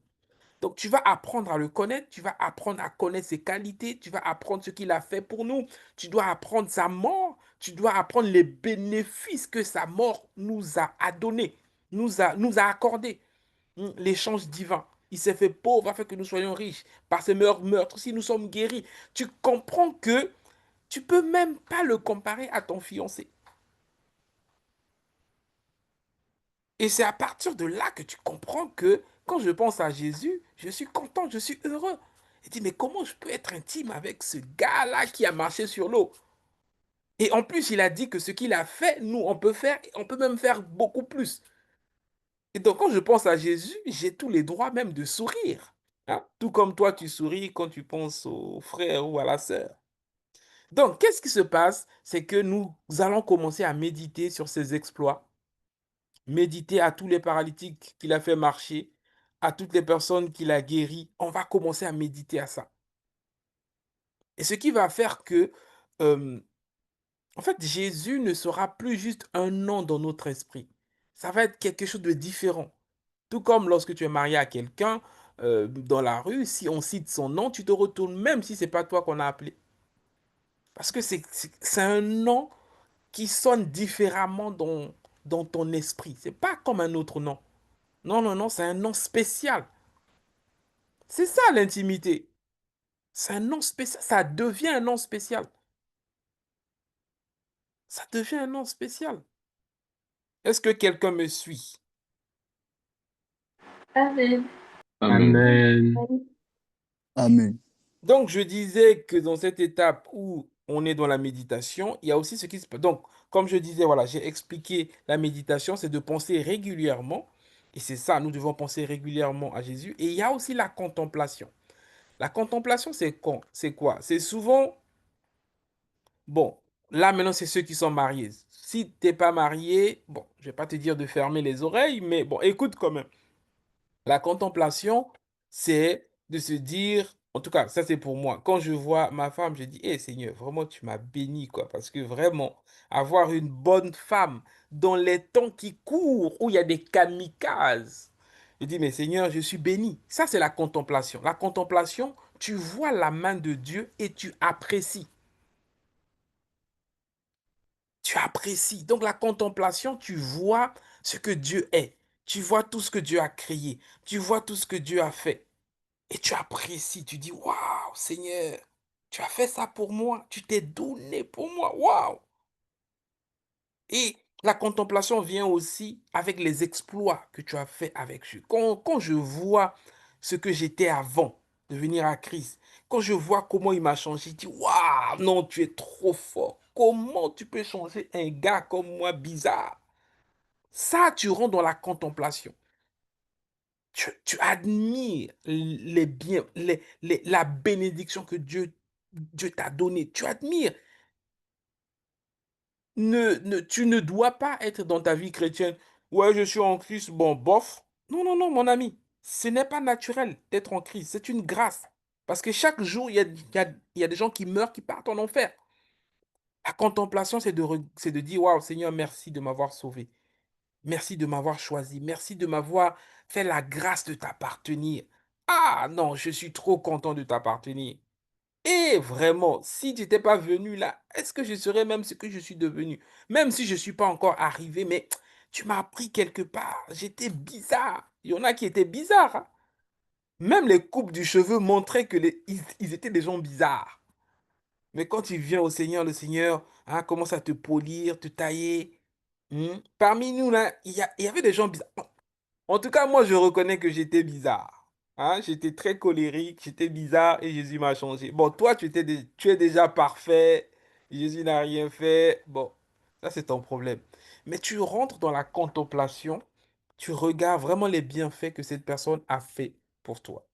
Donc, tu vas apprendre à le connaître. Tu vas apprendre à connaître ses qualités. Tu vas apprendre ce qu'il a fait pour nous. Tu dois apprendre sa mort. Tu dois apprendre les bénéfices que sa mort nous a donnés, nous a accordés. L'échange divin. Il s'est fait pauvre afin que nous soyons riches. Par ses meurtres, si nous sommes guéris. Tu comprends que tu peux même pas le comparer à ton fiancé. Et c'est à partir de là que tu comprends que quand je pense à Jésus, je suis content, je suis heureux. Et dis, mais comment je peux être intime avec ce gars-là qui a marché sur l'eau? Et en plus, il a dit que ce qu'il a fait, nous, on peut faire, on peut même faire beaucoup plus. Et donc, quand je pense à Jésus, j'ai tous les droits même de sourire. Hein. Tout comme toi, tu souris quand tu penses au frère ou à la sœur. Donc, qu'est-ce qui se passe? C'est que nous allons commencer à méditer sur ses exploits, méditer à tous les paralytiques qu'il a fait marcher, à toutes les personnes qu'il a guéries. On va commencer à méditer à ça. Et ce qui va faire que, euh, en fait, Jésus ne sera plus juste un nom dans notre esprit. Ça va être quelque chose de différent. Tout comme lorsque tu es marié à quelqu'un dans la rue, si on cite son nom, tu te retournes même si c'est pas toi qu'on a appelé. Parce que c'est un nom qui sonne différemment dans ton esprit. C'est pas comme un autre nom. Non, non, non, c'est un nom spécial. C'est ça l'intimité. C'est un nom spécial. Ça devient un nom spécial. Ça devient un nom spécial. Est-ce que quelqu'un me suit? Amen. Amen. Amen. Donc, je disais que dans cette étape où on est dans la méditation, il y a aussi ce qui se passe. Donc, comme je disais, voilà, j'ai expliqué la méditation, c'est de penser régulièrement. Et c'est ça, nous devons penser régulièrement à Jésus. Et il y a aussi la contemplation. La contemplation, c'est quoi? C'est souvent, bon, là maintenant, c'est ceux qui sont mariés. Si tu n'es pas marié, bon, je vais pas te dire de fermer les oreilles, mais bon, écoute quand même. La contemplation, c'est de se dire, en tout cas, ça c'est pour moi. Quand je vois ma femme, je dis, Seigneur, vraiment, tu m'as béni, quoi. Parce que vraiment, avoir une bonne femme dans les temps qui courent, où il y a des kamikazes, je dis, mais Seigneur, je suis béni. Ça, c'est la contemplation. La contemplation, tu vois la main de Dieu et tu apprécies. Tu apprécies. Donc la contemplation, tu vois ce que Dieu est. Tu vois tout ce que Dieu a créé. Tu vois tout ce que Dieu a fait. Et tu apprécies, tu dis, waouh, Seigneur, tu as fait ça pour moi, tu t'es donné pour moi, waouh. Et la contemplation vient aussi avec les exploits que tu as fait avec Dieu. Quand je vois ce que j'étais avant de venir à Christ, quand je vois comment il m'a changé, je dis, waouh, non, tu es trop fort. Comment tu peux changer un gars comme moi bizarre? Ça, tu rentres dans la contemplation. Tu admires les biens, la bénédiction que Dieu t'a donnée. Tu admires. Tu ne dois pas être dans ta vie chrétienne. Ouais, je suis en Christ, bon, bof. Non, non, non, mon ami. Ce n'est pas naturel d'être en Christ. C'est une grâce. Parce que chaque jour, il y a des gens qui meurent, qui partent en enfer. La contemplation, c'est de dire, waouh, Seigneur, merci de m'avoir sauvé. Merci de m'avoir choisi. Merci de m'avoir fait la grâce de t'appartenir. Ah non, je suis trop content de t'appartenir. Et vraiment, si tu n'étais pas venu là, est-ce que je serais même ce que je suis devenu? Même si je ne suis pas encore arrivé, mais tu m'as appris quelque part. J'étais bizarre. Il y en a qui étaient bizarres, hein. Même les coupes du cheveu montraient que ils étaient des gens bizarres. Mais quand tu viens au Seigneur, le Seigneur commence à te polir, te tailler. Parmi nous, là, il y avait des gens bizarres. En tout cas, moi, je reconnais que j'étais bizarre. J'étais très colérique, j'étais bizarre et Jésus m'a changé. Bon, toi, tu es déjà parfait. Jésus n'a rien fait. Bon, ça, c'est ton problème. Mais tu rentres dans la contemplation, tu regardes vraiment les bienfaits que cette personne a fait pour toi.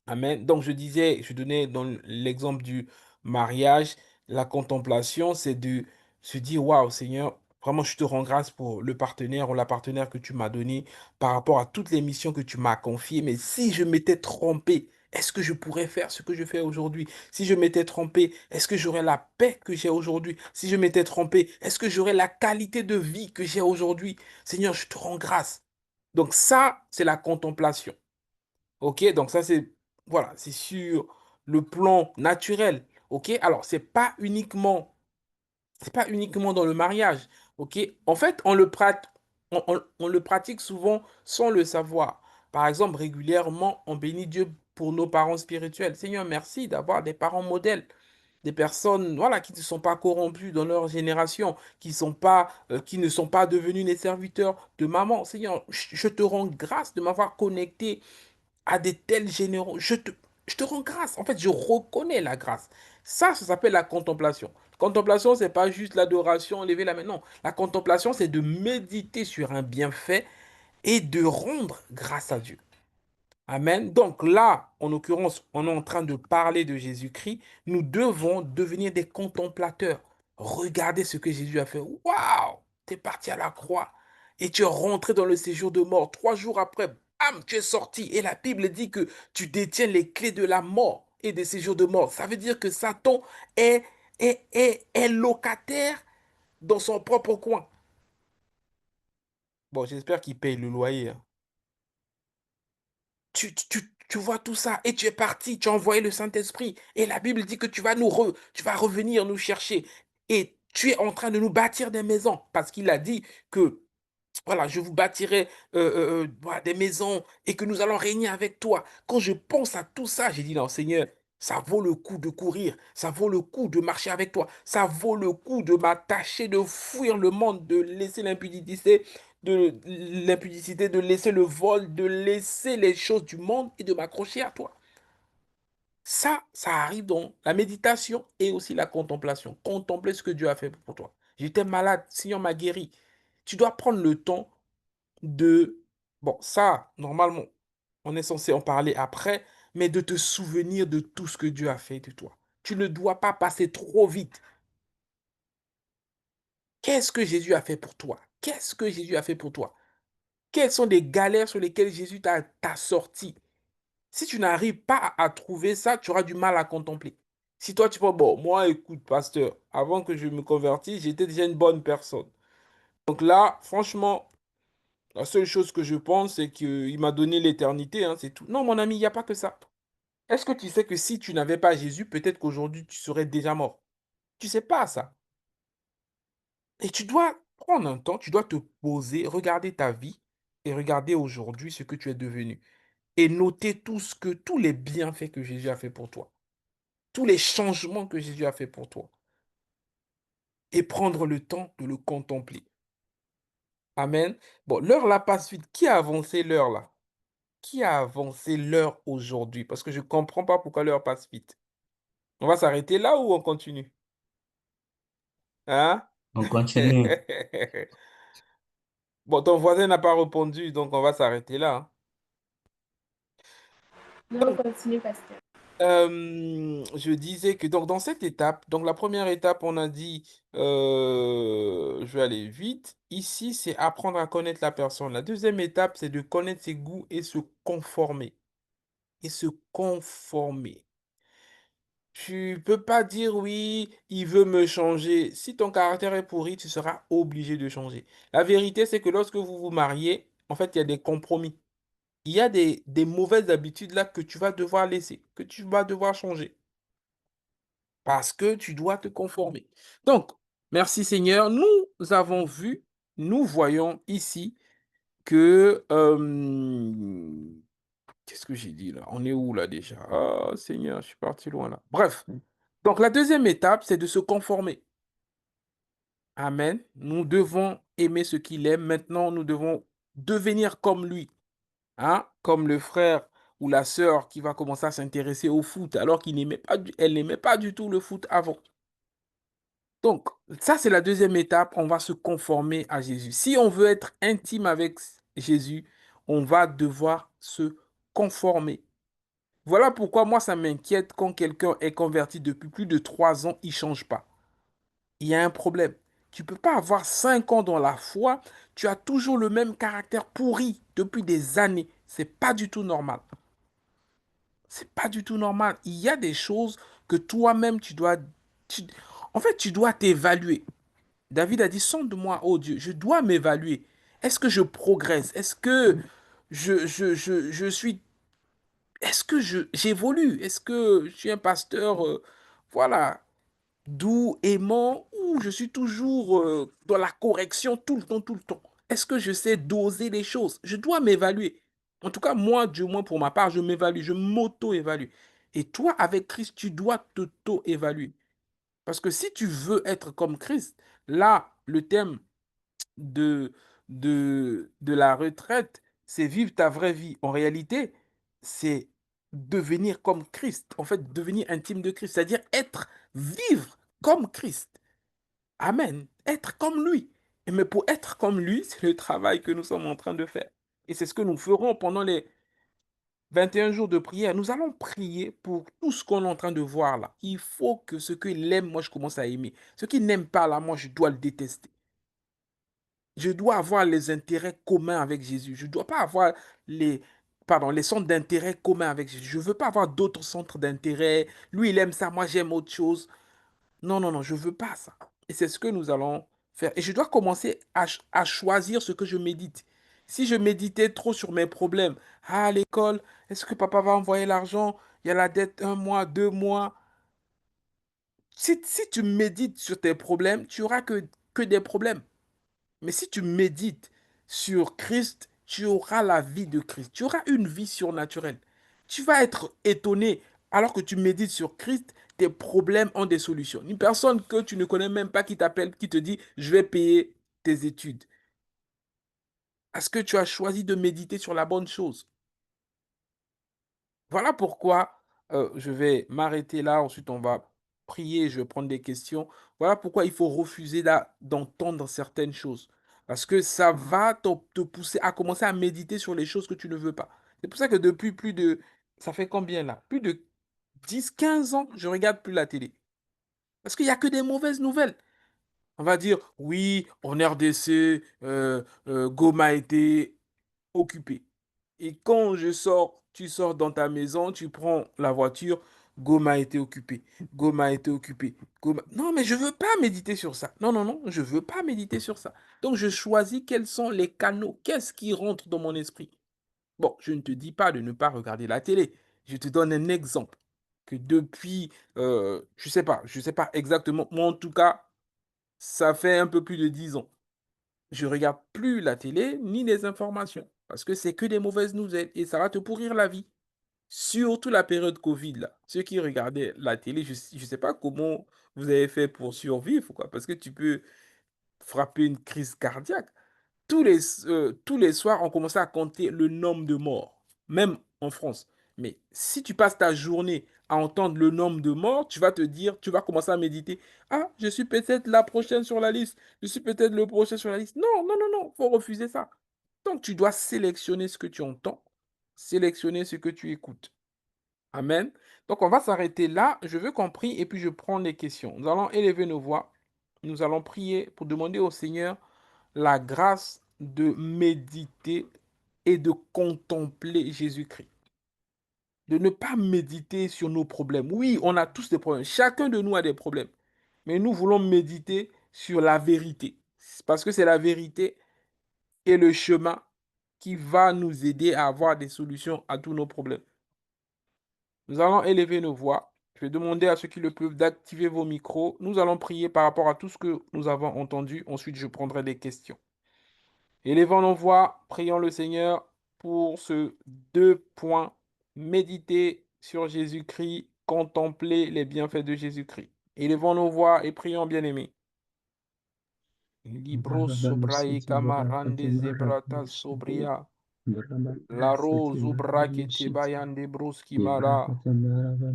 Amen. Donc, je disais, je donnais dans l'exemple du mariage, la contemplation, c'est de se dire, waouh, Seigneur, vraiment, je te rends grâce pour le partenaire ou la partenaire que tu m'as donné par rapport à toutes les missions que tu m'as confiées. Mais si je m'étais trompé, est-ce que je pourrais faire ce que je fais aujourd'hui? Si je m'étais trompé, est-ce que j'aurais la paix que j'ai aujourd'hui? Si je m'étais trompé, est-ce que j'aurais la qualité de vie que j'ai aujourd'hui? Seigneur, je te rends grâce. Donc ça, c'est la contemplation. Ok, donc ça c'est voilà, c'est sur le plan naturel. Ok, alors c'est pas uniquement dans le mariage. Ok, en fait, on le pratique souvent sans le savoir. Par exemple, régulièrement, on bénit Dieu pour nos parents spirituels. Seigneur, merci d'avoir des parents modèles, des personnes voilà qui ne sont pas corrompues dans leur génération, qui ne sont pas devenus des serviteurs de maman. Seigneur, je te rends grâce de m'avoir connecté à des tels généraux. Je te rends grâce. En fait, je reconnais la grâce. Ça s'appelle la contemplation. Contemplation, c'est pas juste l'adoration, lever la main. Non, la contemplation, c'est de méditer sur un bienfait et de rendre grâce à Dieu. Amen. Donc là, en l'occurrence, on est en train de parler de Jésus-Christ. Nous devons devenir des contemplateurs. Regardez ce que Jésus a fait. Waouh! Tu es parti à la croix et tu es rentré dans le séjour de mort. 3 jours après, bam, tu es sorti. Et la Bible dit que tu détiens les clés de la mort et des séjours de mort. Ça veut dire que Satan est, est locataire dans son propre coin. Bon, j'espère qu'il paye le loyer, hein. Tu vois tout ça et tu es parti, tu as envoyé le Saint-Esprit. Et la Bible dit que tu vas revenir nous chercher. Et tu es en train de nous bâtir des maisons parce qu'il a dit que voilà, je vous bâtirai voilà, des maisons et que nous allons régner avec toi. Quand je pense à tout ça, j'ai dit non, Seigneur, ça vaut le coup de courir, ça vaut le coup de marcher avec toi, ça vaut le coup de m'attacher, de fuir le monde, de laisser l'impudicité, de laisser le vol, de laisser les choses du monde et de m'accrocher à toi. Ça arrive dans la méditation et aussi la contemplation. Contempler ce que Dieu a fait pour toi. J'étais malade, Seigneur m'a guéri. Tu dois prendre le temps de... Bon, ça, normalement, on est censé en parler après, mais de te souvenir de tout ce que Dieu a fait de toi. Tu ne dois pas passer trop vite. Qu'est-ce que Jésus a fait pour toi? Qu'est-ce que Jésus a fait pour toi? Quelles sont les galères sur lesquelles Jésus t'a sorti? Si tu n'arrives pas à trouver ça, tu auras du mal à contempler. Si toi, tu penses, bon, moi, écoute, pasteur, avant que je me convertisse, j'étais déjà une bonne personne. Donc là, franchement, la seule chose que je pense, c'est qu'il m'a donné l'éternité, hein, c'est tout. Non, mon ami, il n'y a pas que ça. Est-ce que tu sais que si tu n'avais pas Jésus, peut-être qu'aujourd'hui, tu serais déjà mort? Tu sais pas ça. Et tu dois prendre un temps, tu dois te poser, regarder ta vie et regarder aujourd'hui ce que tu es devenu. Et noter tous les bienfaits que Jésus a fait pour toi. Tous les changements que Jésus a fait pour toi. Et prendre le temps de le contempler. Amen. Bon, l'heure là passe vite. Qui a avancé l'heure là? Qui a avancé l'heure aujourd'hui? Parce que je ne comprends pas pourquoi l'heure passe vite. On va s'arrêter là ou on continue? Hein? On continue. Bon, ton voisin n'a pas répondu, donc on va s'arrêter là, hein. Non, continue, pasteur. Je disais que donc, dans cette étape, donc la première étape, on a dit, je vais aller vite. Ici, c'est apprendre à connaître la personne. La deuxième étape, c'est de connaître ses goûts et se conformer. Et se conformer. Tu peux pas dire oui, il veut me changer. Si ton caractère est pourri, tu seras obligé de changer. La vérité, c'est que lorsque vous vous mariez, en fait, il y a des compromis. Il y a des mauvaises habitudes là que tu vas devoir laisser, que tu vas devoir changer. Parce que tu dois te conformer. Donc, merci Seigneur. Nous avons vu, nous voyons ici que... qu'est-ce que j'ai dit là? On est où là déjà? Ah Seigneur, je suis parti loin là. Bref. Donc, la deuxième étape, c'est de se conformer. Amen. Nous devons aimer ce qu'il aime. Maintenant, nous devons devenir comme lui. Hein? Comme le frère ou la sœur qui va commencer à s'intéresser au foot alors elle n'aimait pas du tout le foot avant. Donc, ça, c'est la deuxième étape. On va se conformer à Jésus. Si on veut être intime avec Jésus, on va devoir se conformer. Voilà pourquoi moi, ça m'inquiète quand quelqu'un est converti depuis plus de 3 ans, il ne change pas. Il y a un problème. Tu ne peux pas avoir 5 ans dans la foi, tu as toujours le même caractère pourri depuis des années. C'est pas du tout normal. C'est pas du tout normal. Il y a des choses que toi-même, en fait, tu dois t'évaluer. David a dit, sonde-moi, oh Dieu, je dois m'évaluer. Est-ce que je progresse? Est-ce que je suis... Est-ce que j'évolue? Est-ce que je suis un pasteur, voilà, doux, aimant, ou je suis toujours dans la correction tout le temps, tout le temps? Est-ce que je sais doser les choses? Je dois m'évaluer. En tout cas, moi, du moins pour ma part, je m'évalue, je m'auto-évalue. Et toi, avec Christ, tu dois t'auto-évaluer. Parce que si tu veux être comme Christ, là, le thème de, de la retraite, c'est vivre ta vraie vie. En réalité, c'est devenir comme Christ. En fait, devenir intime de Christ, c'est-à-dire vivre comme Christ. Amen. Être comme lui. Mais pour être comme lui, c'est le travail que nous sommes en train de faire. Et c'est ce que nous ferons pendant 21 jours de prière, nous allons prier pour tout ce qu'on est en train de voir là. Il faut que ce qu'il aime, moi, je commence à aimer. Ce qu'il n'aime pas là, moi, je dois le détester. Je dois avoir les intérêts communs avec Jésus. Je ne dois pas avoir les centres d'intérêt communs avec Jésus. Je ne veux pas avoir d'autres centres d'intérêt. Lui, il aime ça, moi, j'aime autre chose. Non, non, non, je ne veux pas ça. Et c'est ce que nous allons faire. Et je dois commencer à choisir ce que je médite. Si je méditais trop sur mes problèmes, à l'école, est-ce que papa va envoyer l'argent? Il y a la dette 1 mois, 2 mois. Si tu médites sur tes problèmes, tu auras que des problèmes. Mais si tu médites sur Christ, tu auras la vie de Christ. Tu auras une vie surnaturelle. Tu vas être étonné alors que tu médites sur Christ, tes problèmes ont des solutions. Une personne que tu ne connais même pas qui t'appelle, qui te dit, je vais payer tes études. Parce que tu as choisi de méditer sur la bonne chose. Voilà pourquoi je vais m'arrêter là. Ensuite, on va prier, je vais prendre des questions. Voilà pourquoi il faut refuser d'entendre certaines choses. Parce que ça va te pousser à commencer à méditer sur les choses que tu ne veux pas. C'est pour ça que depuis plus de... Ça fait combien là? Plus de 10, 15 ans, je regarde plus la télé. Parce qu'il n'y a que des mauvaises nouvelles. On va dire, oui, en RDC, Goma a été occupé. Et quand je sors, tu sors dans ta maison, tu prends la voiture, Goma a été occupé. Goma a été occupé. Goma... Non, mais je ne veux pas méditer sur ça. Non, non, non, je ne veux pas méditer sur ça. Donc, je choisis quels sont les canaux, qu'est-ce qui rentre dans mon esprit. Bon, je ne te dis pas de ne pas regarder la télé. Je te donne un exemple. Que depuis, je sais pas exactement, moi en tout cas, ça fait un peu plus de 10 ans. Je ne regarde plus la télé ni les informations parce que c'est que des mauvaises nouvelles et ça va te pourrir la vie. Surtout la période Covid, là. Ceux qui regardaient la télé, je ne sais pas comment vous avez fait pour survivre, quoi, parce que tu peux frapper une crise cardiaque. Tous les soirs, on commençait à compter le nombre de morts, même en France. Mais si tu passes ta journée à entendre le nombre de morts, tu vas te dire, tu vas commencer à méditer. Ah, je suis peut-être la prochaine sur la liste. Je suis peut-être le prochain sur la liste. Non, non, non, non, faut refuser ça. Donc, tu dois sélectionner ce que tu entends, sélectionner ce que tu écoutes. Amen. Donc, on va s'arrêter là. Je veux qu'on prie et puis je prends les questions. Nous allons élever nos voix. Nous allons prier pour demander au Seigneur la grâce de méditer et de contempler Jésus-Christ. De ne pas méditer sur nos problèmes. Oui, on a tous des problèmes. Chacun de nous a des problèmes. Mais nous voulons méditer sur la vérité. Parce que c'est la vérité et le chemin qui va nous aider à avoir des solutions à tous nos problèmes. Nous allons élever nos voix. Je vais demander à ceux qui le peuvent d'activer vos micros. Nous allons prier par rapport à tout ce que nous avons entendu. Ensuite, je prendrai des questions. Élevons nos voix, prions le Seigneur pour ce 2 points. Méditer sur Jésus-Christ, contempler les bienfaits de Jésus-Christ. Élevons nos voix et prions, bien-aimés. Libros sobrae camarande zebrata sobria. La rose ubrakete bayande broski mara.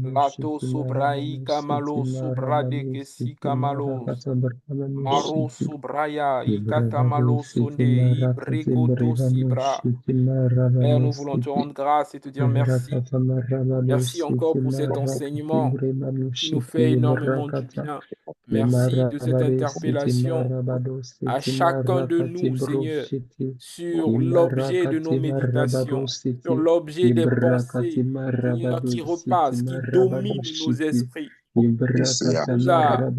Lato sobrai kamalo sobrade kesi kamalos. Maro sobraya ikata malo sonde ibrekoto sibra. Père, nous voulons te rendre grâce et te dire merci. Merci encore pour cet enseignement qui nous fait énormément du bien. Merci de cette interpellation à chacun de nous, Seigneur, sur l'objet de nos méditations, sur l'objet des pensées, Seigneur, qui repassent, qui dominent nos esprits. Tu nous as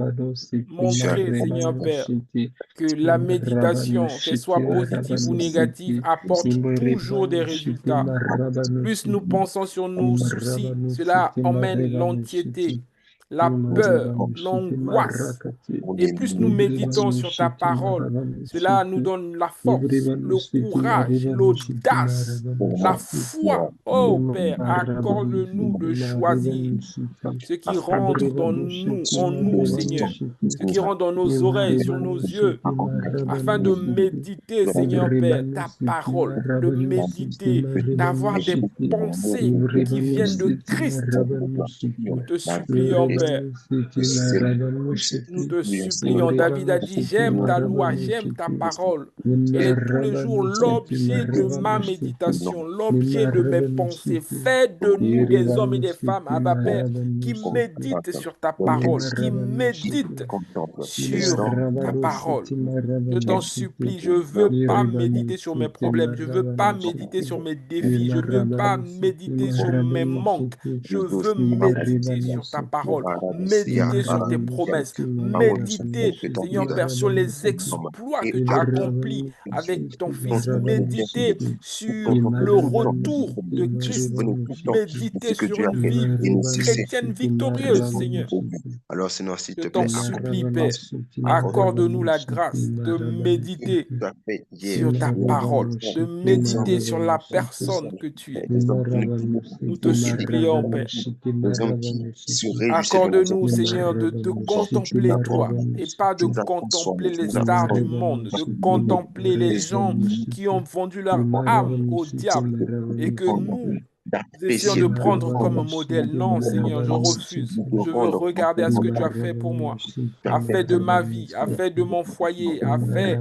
montré, Seigneur Père, que la méditation, qu'elle soit positive ou négative, apporte toujours des résultats. Plus nous pensons sur nos soucis, cela emmène l'anxiété, la peur, l'angoisse. Et plus nous méditons sur ta parole, cela nous donne la force, le courage, l'audace, la foi. Oh Père, accorde-nous de choisir ce qui rentre en nous, Seigneur, ce qui rentre dans nos oreilles, sur nos yeux, afin de méditer, Seigneur Père, ta parole, de méditer, d'avoir des pensées qui viennent de Christ. Nous te supplions, Père. Nous te supplions. David a dit, j'aime ta loi, j'aime ta parole. Elle est tous les jours l'objet de ma méditation, l'objet de mes pensées. Fais de nous des hommes et des femmes, Abba Père, qui méditent sur ta parole, qui méditent sur ta parole. Je t'en supplie, je ne veux pas méditer sur mes problèmes, je ne veux pas méditer sur mes défis, je ne veux pas méditer sur mes manques. Je veux méditer sur ta parole, méditer sur tes promesses, méditer, Seigneur Père, sur les exploits que tu as accomplis avec ton Fils, méditer sur le retour de Christ, méditer sur une vie chrétienne victorieuse, Seigneur. Alors, Seigneur, s'il Je te t'en plaît, supplie, Père, accorde-nous la grâce de méditer tu as fait hier, sur ta parole, de méditer sur la personne que tu es. Nous te supplions, Père. les hommes qui se réjouissaient de Accorde-nous, Seigneur, de te contempler, toi, et pas de tu nous as contempler transformés, tu les nous as stars du transformés. monde, de contempler les gens qui ont vendu leur âme au diable, et que nous essayons de prendre comme modèle. Non, Seigneur, je refuse. Je veux regarder à ce que tu as fait pour moi, a fait de ma vie, a fait de mon foyer, a fait,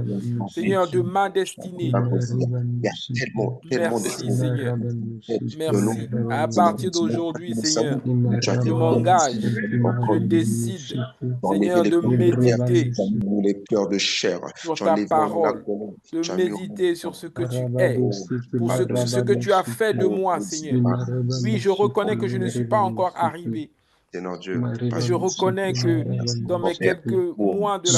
Seigneur, de ma destinée. Il y a tellement de Merci, Seigneur. Merci. À Seigneur, partir d'aujourd'hui, nous savons Seigneur, que tu as je fait m'engage, je décide, enlever Seigneur, les de cœurs de pierre, méditer tu as mis les cœurs de chair, sur tu as ta enlevé la parole, colère, de tu as mis méditer sur ce que tu es, oh, pour ce que tu as fait de moi, Seigneur. Oui, je reconnais que je ne suis pas encore arrivé. Seigneur Dieu, Et parce je reconnais que dans mes quelques mois de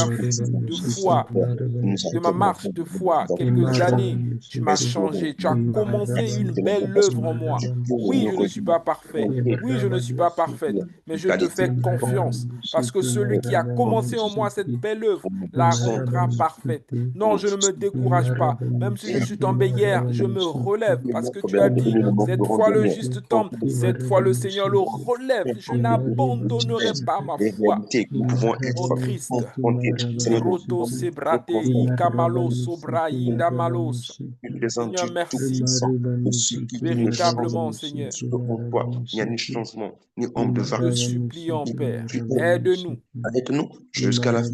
foi, de ma marche de foi, quelques années, tu m'as changé. Tu as commencé une belle œuvre en moi. Oui, je ne suis pas parfait. Oui, je ne suis pas parfaite. Mais je te fais confiance. Parce que celui qui a commencé en moi cette belle œuvre la rendra parfaite. Non, je ne me décourage pas. Même si je suis tombé hier, je me relève. Parce que tu as dit, cette fois le juste tombe, cette fois le Seigneur le relève. Je n'abandonnerai pas ma les foi réalités qui pouvons en être Christ. confrontées, Seigneur Dieu, Roto sebratei kamalo sobrainda malos. tu présentes Seigneur, Dieu merci. Tout-Puissant, de ce qui ne change Véritablement, Seigneur, en toi. Il n'y a ni changement, ni ombre de nous te variation. supplions, Père, Tu es aide-nous avec nous jusqu'à la fin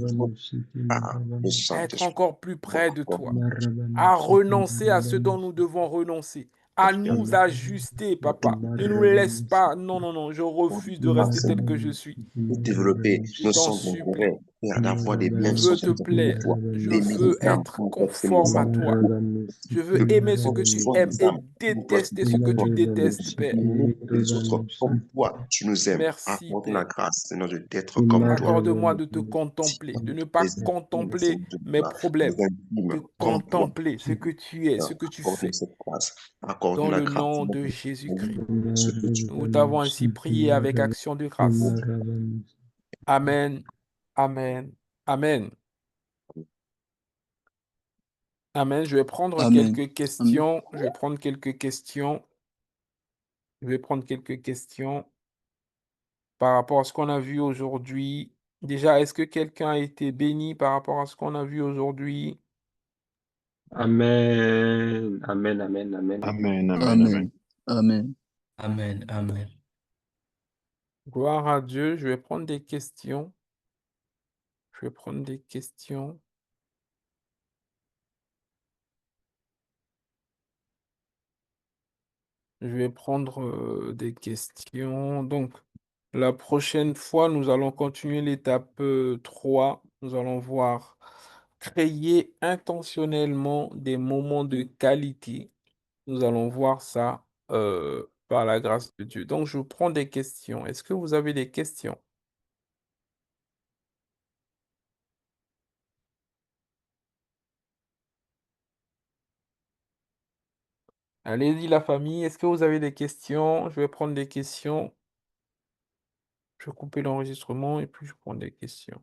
par le à être Saint-Esprit. encore plus près de toi, à renoncer à ce dont nous devons renoncer, à nous ajuster, Papa. Ne nous laisse pas. Non, non, non, je refuse de rester tel que je suis. Et développer Je nos t'en sens supplie. d'intérêt, Père, d'avoir des Je mêmes veux te sentiments plaire. que toi, Je d'aimer veux les âmes être comme toi, conforme à toi. Je que veux aimer ce que nous tu soyons aimes des et âmes qui nous détester correspondent ce que à toi, tu détestes, Père. aimer les autres comme toi, tu nous aimes. Merci, Accorde la Père. grâce, Seigneur, d'être comme toi. Accorde-moi de te contempler, de ne pas Les intimes, contempler Seigneur, de mes toi, les problèmes, intimes de comme toi. contempler ce que tu es, ce que tu Accorde-nous fais, cette grâce, accorde-nous dans la le grâce, nom Seigneur, de de Jésus-Christ. ce que tu Nous t'avons ainsi prié avec action de grâce. Amen, amen, amen, amen. Je vais prendre Amen. quelques questions. Je vais prendre quelques questions. Je vais prendre quelques questions par rapport à ce qu'on a vu aujourd'hui. Déjà, est-ce que quelqu'un a été béni par rapport à ce qu'on a vu aujourd'hui? Amen. Amen. Amen. Amen. Amen, amen, Amen. amen. Amen. Amen. Amen. Gloire à Dieu. Je vais prendre des questions. Je vais prendre des questions. Je vais prendre des questions. Donc, la prochaine fois, nous allons continuer l'étape 3. Nous allons voir créer intentionnellement des moments de qualité. Nous allons voir ça par la grâce de Dieu. Donc, je prends des questions. Est-ce que vous avez des questions? Allez-y, la famille. Est-ce que vous avez des questions? Je vais prendre des questions. Je vais couper l'enregistrement et puis je prends des questions.